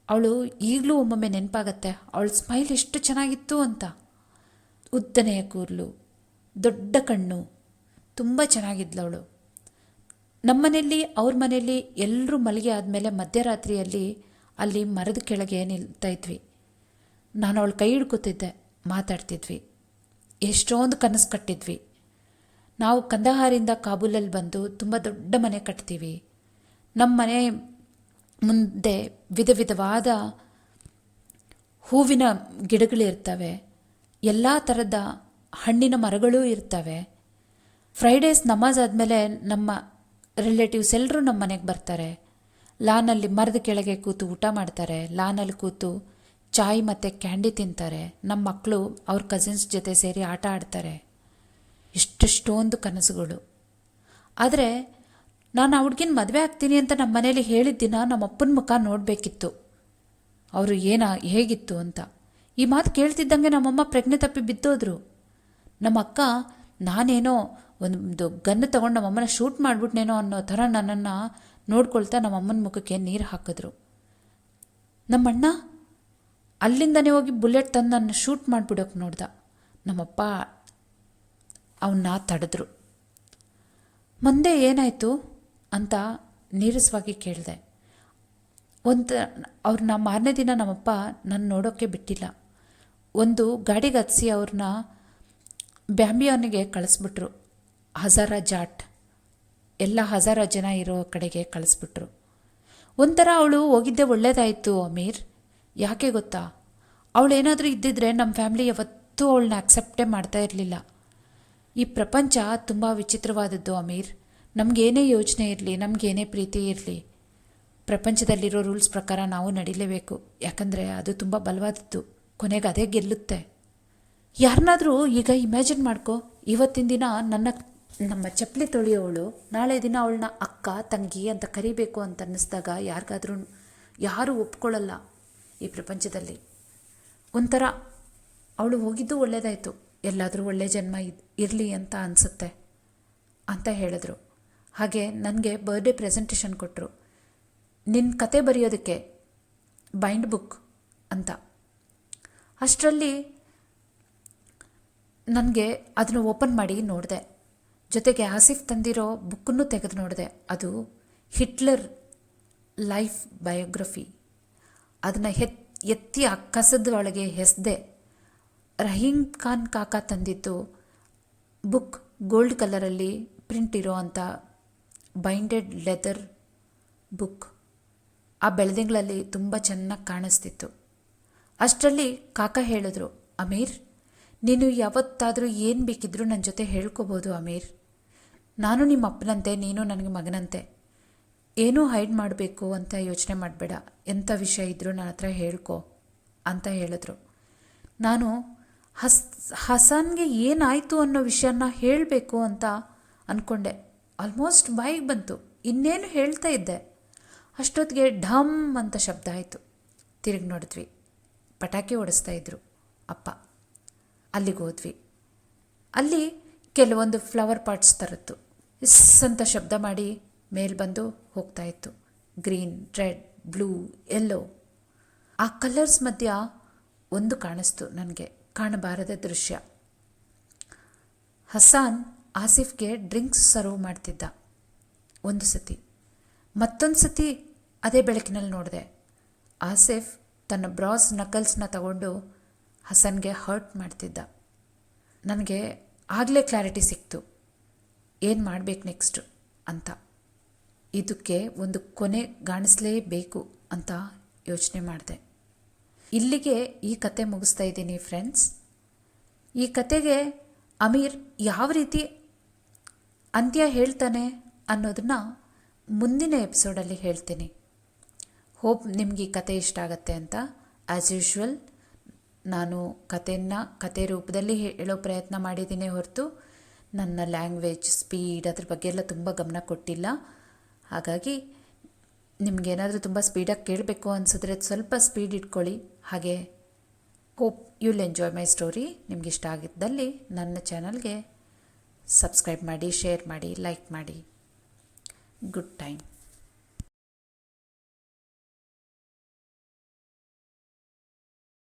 ಅವಳು ಈಗಲೂ ಒಮ್ಮೊಮ್ಮೆ ನೆನಪಾಗತ್ತೆ. ಅವಳ ಸ್ಮೈಲ್ ಎಷ್ಟು ಚೆನ್ನಾಗಿತ್ತು ಅಂತ. ಉದ್ದನೆಯ ಕೂದಲು, ದೊಡ್ಡ ಕಣ್ಣು, ತುಂಬ ಚೆನ್ನಾಗಿದ್ಲು ಅವಳು. ನಮ್ಮನೆಯಲ್ಲಿ ಅವ್ರ ಮನೆಯಲ್ಲಿ ಎಲ್ಲರೂ ಮಲಗಿ ಆದಮೇಲೆ ಮಧ್ಯರಾತ್ರಿಯಲ್ಲಿ ಅಲ್ಲಿ ಮರದ ಕೆಳಗೆ ನಿಲ್ತಾಯಿದ್ವಿ. ನಾನು ಅವಳ ಕೈ ಹಿಡ್ಕೊತಿದ್ದೆ, ಮಾತಾಡ್ತಿದ್ವಿ, ಎಷ್ಟೊಂದು ಕನಸು ಕಟ್ಟಿದ್ವಿ. ನಾವು ಕಂದಹಾರಿಂದ ಕಾಬೂಲಲ್ಲಿ ಬಂದು ತುಂಬ ದೊಡ್ಡ ಮನೆ ಕಟ್ತೀವಿ. ನಮ್ಮ ಮನೆ ಮುಂದೆ ವಿಧ ವಿಧವಾದ ಹೂವಿನ ಗಿಡಗಳಿರ್ತವೆ, ಎಲ್ಲ ಥರದ ಹಣ್ಣಿನ ಮರಗಳೂ ಇರ್ತವೆ. ಫ್ರೈಡೇಸ್ ನಮಾಜ್ ಆದಮೇಲೆ ನಮ್ಮ ರಿಲೇಟಿವ್ಸ್ ಎಲ್ಲರೂ ನಮ್ಮ ಮನೆಗೆ ಬರ್ತಾರೆ. ಲಾನಲ್ಲಿ ಮರದ ಕೆಳಗೆ ಕೂತು ಊಟ ಮಾಡ್ತಾರೆ. ಲಾನಲ್ಲಿ ಕೂತು ಚಾಯ್ ಮತ್ತು ಕ್ಯಾಂಡಿ ತಿಂತಾರೆ. ನಮ್ಮ ಮಕ್ಕಳು ಅವ್ರ ಕಸಿನ್ಸ್ ಜೊತೆ ಸೇರಿ ಆಟ ಆಡ್ತಾರೆ. ಇಷ್ಟೊಂದು ಕನಸುಗಳು. ಆದರೆ ನಾನು ಆ ಹುಡ್ಗಿನ ಮದುವೆ ಆಗ್ತೀನಿ ಅಂತ ನಮ್ಮ ಮನೇಲಿ ಹೇಳಿದ ದಿನ ನಮ್ಮ ಅಪ್ಪನ ಮುಖ ನೋಡಬೇಕಿತ್ತು, ಅವರು ಹೇಗಿತ್ತು ಅಂತ. ಈ ಮಾತು ಕೇಳ್ತಿದ್ದಂಗೆ ನಮ್ಮಮ್ಮ ಪ್ರಜ್ಞೆ ತಪ್ಪಿ ಬಿದ್ದೋದ್ರು. ನಮ್ಮ ಅಕ್ಕ ನಾನೇನೋ ಒಂದು ಗನ್ ತೊಗೊಂಡು ನಮ್ಮಮ್ಮನ ಶೂಟ್ ಮಾಡಿಬಿಟ್ನೇನೋ ಅನ್ನೋ ಥರ ನನ್ನನ್ನು ನೋಡ್ಕೊಳ್ತಾ ನಮ್ಮಮ್ಮನ ಮುಖಕ್ಕೆ ನೀರು ಹಾಕಿದ್ರು. ನಮ್ಮಣ್ಣ ಅಲ್ಲಿಂದನೇ ಹೋಗಿ ಬುಲೆಟ್ ತಂದು ನನ್ನ ಶೂಟ್ ಮಾಡಿಬಿಡೋಕೆ ನೋಡ್ದ. ನಮ್ಮಪ್ಪ ಅವನ್ನ ತಡೆದ್ರು. ಮುಂದೆ ಏನಾಯಿತು ಅಂತ ನೀರಸವಾಗಿ ಕೇಳಿದೆ. ಅವ್ರನ್ನ ಮಾರನೇ ದಿನ ನಮ್ಮಪ್ಪ ನನ್ನ ನೋಡೋಕ್ಕೆ ಬಿಟ್ಟಿಲ್ಲ. ಒಂದು ಗಾಡಿಗೆ ಹತ್ತಿಸಿ ಅವ್ರನ್ನ ಬ್ಯಾಂಬಿಯಾನಿಗೆ ಕಳಿಸ್ಬಿಟ್ರು. ಹಜಾರ ಜಾಟ್ ಎಲ್ಲ ಹಜಾರ ಜನ ಇರೋ ಕಡೆಗೆ ಕಳಿಸ್ಬಿಟ್ರು. ಒಂಥರ ಅವಳು ಹೋಗಿದ್ದೆ ಒಳ್ಳೇದಾಯಿತು ಅಮೀರ್. ಯಾಕೆ ಗೊತ್ತಾ, ಅವಳೇನಾದರೂ ಇದ್ದಿದ್ರೆ ನಮ್ಮ ಫ್ಯಾಮಿಲಿ ಯಾವತ್ತೂ ಅವಳನ್ನ ಅಕ್ಸೆಪ್ಟೇ ಮಾಡ್ತಾ ಇರಲಿಲ್ಲ. ಈ ಪ್ರಪಂಚ ತುಂಬ ವಿಚಿತ್ರವಾದದ್ದು ಅಮೀರ್. ನಮಗೇನೇ ಯೋಚನೆ ಇರಲಿ, ನಮಗೇನೇ ಪ್ರೀತಿ ಇರಲಿ, ಪ್ರಪಂಚದಲ್ಲಿರೋ ರೂಲ್ಸ್ ಪ್ರಕಾರ ನಾವು ನಡೀಲೇಬೇಕು. ಯಾಕಂದರೆ ಅದು ತುಂಬ ಬಲವಾದದ್ದು. ಕೊನೆಗೆ ಅದೇ ಗೆಲ್ಲುತ್ತೆ. ಯಾರನ್ನಾದರೂ ಈಗ ಇಮ್ಯಾಜಿನ್ ಮಾಡ್ಕೊ, ಇವತ್ತಿನ ದಿನ ನಮ್ಮ ಚಪ್ಪಲಿ ತೊಳೆಯೋವಳು ನಾಳೆ ದಿನ ಅವಳನ್ನ ಅಕ್ಕ ತಂಗಿ ಅಂತ ಕರಿಬೇಕು ಅಂತ ಅನ್ನಿಸ್ದಾಗ ಯಾರಿಗಾದ್ರೂ ಯಾರೂ ಒಪ್ಕೊಳ್ಳಲ್ಲ ಈ ಪ್ರಪಂಚದಲ್ಲಿ. ಒಂಥರ ಅವಳು ಹೋಗಿದ್ದು ಒಳ್ಳೆಯದಾಯಿತು, ಎಲ್ಲಾದರೂ ಒಳ್ಳೆಯ ಜನ್ಮ ಇರಲಿ ಅಂತ ಅನಿಸುತ್ತೆ ಅಂತ ಹೇಳಿದ್ರು. ಹಾಗೆ ನನಗೆ ಬರ್ಡೇ ಪ್ರೆಸೆಂಟೇಷನ್ ಕೊಟ್ಟರು. ನಿನ್ನ ಕತೆ ಬರೆಯೋದಕ್ಕೆ ಬೈಂಡ್ ಬುಕ್ ಅಂತ. ಅಷ್ಟರಲ್ಲಿ ನನಗೆ ಅದನ್ನು ಓಪನ್ ಮಾಡಿ ನೋಡಿದೆ. ಜೊತೆಗೆ ಆಸಿಫ್ ತಂದಿರೋ ಬುಕ್ಕನ್ನು ತೆಗೆದು ನೋಡಿದೆ. ಅದು ಹಿಟ್ಲರ್ ಲೈಫ್ ಬಯೋಗ್ರಫಿ. ಅದನ್ನು ಎತ್ತಿ ಆ ಕಸದ ಒಳಗೆ ಎಸೆದೆ. ರಹೀಂ ಖಾನ್ ಕಾಕ ತಂದಿದ್ದು ಬುಕ್ ಗೋಲ್ಡ್ ಕಲರಲ್ಲಿ ಪ್ರಿಂಟ್ ಇರೋ ಅಂಥ ಬೈಂಡೆಡ್ ಲೆದರ್ ಬುಕ್. ಆ ಬೆಳದಿಂಗಳಲ್ಲಿ ತುಂಬ ಚೆನ್ನಾಗಿ ಕಾಣಿಸ್ತಿತ್ತು. ಅಷ್ಟರಲ್ಲಿ ಕಾಕ ಹೇಳಿದ್ರು, ಅಮೀರ್, ನೀನು ಯಾವತ್ತಾದರೂ ಏನು ಬೇಕಿದ್ರೂ ನನ್ನ ಜೊತೆ ಹೇಳ್ಕೊಬೋದು ಅಮೀರ್. ನಾನು ನಿಮ್ಮ ಅಪ್ಪನಂತೆ, ನೀನು ನನಗೆ ಮಗನಂತೆ. ಏನೂ ಹೈಡ್ ಮಾಡಬೇಕು ಅಂತ ಯೋಚನೆ ಮಾಡಬೇಡ. ಎಂಥ ವಿಷಯ ಇದ್ದರೂ ನನ್ನ ಹತ್ರ ಹೇಳ್ಕೊ ಅಂತ ಹೇಳಿದ್ರು. ನಾನು ಹಸನ್ಗೆ ಏನಾಯಿತು ಅನ್ನೋ ವಿಷಯನ ಹೇಳಬೇಕು ಅಂತ ಅಂದ್ಕೊಂಡೆ. ಆಲ್ಮೋಸ್ಟ್ ಬಾಯಿಗೆ ಬಂತು. ಇನ್ನೇನು ಹೇಳ್ತಾ ಇದ್ದೆ. ಅಷ್ಟೊತ್ತಿಗೆ ಢಮ್ ಅಂತ ಶಬ್ದ ಆಯಿತು. ತಿರುಗಿ ನೋಡಿದ್ವಿ, ಪಟಾಕಿ ಹೊಡೆಸ್ತಾ ಇದ್ರು ಅಪ್ಪ. ಅಲ್ಲಿಗೆ ಹೋದ್ವಿ. ಅಲ್ಲಿ ಕೆಲವೊಂದು ಫ್ಲವರ್ ಪಾಟ್ಸ್ ತರತ್ತು. ಇಸ್ ಅಂತ ಶಬ್ದ ಮಾಡಿ ಮೇಲೆ ಬಂದು ಹೋಗ್ತಾ ಇತ್ತು. Green, red, blue, yellow. ಆ ಕಲರ್ಸ್ ಮಧ್ಯ ಒಂದು ಕಾಣಿಸ್ತು ನನಗೆ, ಕಾಣಬಾರದ ದೃಶ್ಯ. ಹಸಾನ್ ಆಸಿಫ್ಗೆ ಡ್ರಿಂಕ್ಸ್ ಸರ್ವ್ ಮಾಡ್ತಿದ್ದ ಒಂದು ಸತಿ. ಮತ್ತೊಂದು ಸತಿ ಅದೇ ಬೆಳಕಿನಲ್ಲಿ ನೋಡಿದೆ, ಆಸಿಫ್ ತನ್ನ ಬ್ರಾಸ್ ನಕಲ್ಸ್ನ ತಗೊಂಡು ಹಸನ್ಗೆ ಹರ್ಟ್ ಮಾಡ್ತಿದ್ದ. ನನಗೆ ಆಗಲೇ ಕ್ಲಾರಿಟಿ ಸಿಕ್ತು, ಏನು ಮಾಡಬೇಕು ನೆಕ್ಸ್ಟು ಅಂತ. ಇದಕ್ಕೆ ಒಂದು ಕೊನೆ ಕಾಣಿಸ್ಲೇಬೇಕು ಅಂತ ಯೋಚನೆ ಮಾಡಿದೆ. ಇಲ್ಲಿಗೆ ಈ ಕತೆ ಮುಗಿಸ್ತಾ ಇದ್ದೀನಿ ಫ್ರೆಂಡ್ಸ್. ಈ ಕತೆಗೆ ಅಮೀರ್ ಯಾವ ರೀತಿ ಅಂತ್ಯ ಹೇಳ್ತಾನೆ ಅನ್ನೋದನ್ನ ಮುಂದಿನ ಎಪಿಸೋಡಲ್ಲಿ ಹೇಳ್ತೀನಿ. ಹೋಪ್ ನಿಮ್ಗೆ ಈ ಕತೆ ಇಷ್ಟ ಆಗುತ್ತೆ ಅಂತ. ಆ್ಯಸ್ ಯೂಶ್ವಲ್ ನಾನು ಕತೆ ರೂಪದಲ್ಲಿ ಹೇಳೋ ಪ್ರಯತ್ನ ಮಾಡಿದ್ದೀನಿ ಹೊರತು ನನ್ನ ಲ್ಯಾಂಗ್ವೇಜ್, ಸ್ಪೀಡ್ ಅದ್ರ ಬಗ್ಗೆ ಎಲ್ಲ ತುಂಬ ಗಮನ ಕೊಟ್ಟಿಲ್ಲ. ಹಾಗಾಗಿ ನಿಮಗೇನಾದರೂ ತುಂಬ ಸ್ಪೀಡಾಗಿ ಕೇಳಬೇಕು ಅನಿಸಿದ್ರೆ ಸ್ವಲ್ಪ ಸ್ಪೀಡ್ ಇಟ್ಕೊಳ್ಳಿ. ಹಾಗೆ hope you'll enjoy my story. ನಿಮ್ಗೆ ಇಷ್ಟ ಆಗಿದ್ದಲ್ಲಿ ನನ್ನ ಚಾನಲ್ಗೆ ಸಬ್ಸ್ಕ್ರೈಬ್ ಮಾಡಿ, ಶೇರ್ ಮಾಡಿ, ಲೈಕ್ ಮಾಡಿ. Good time.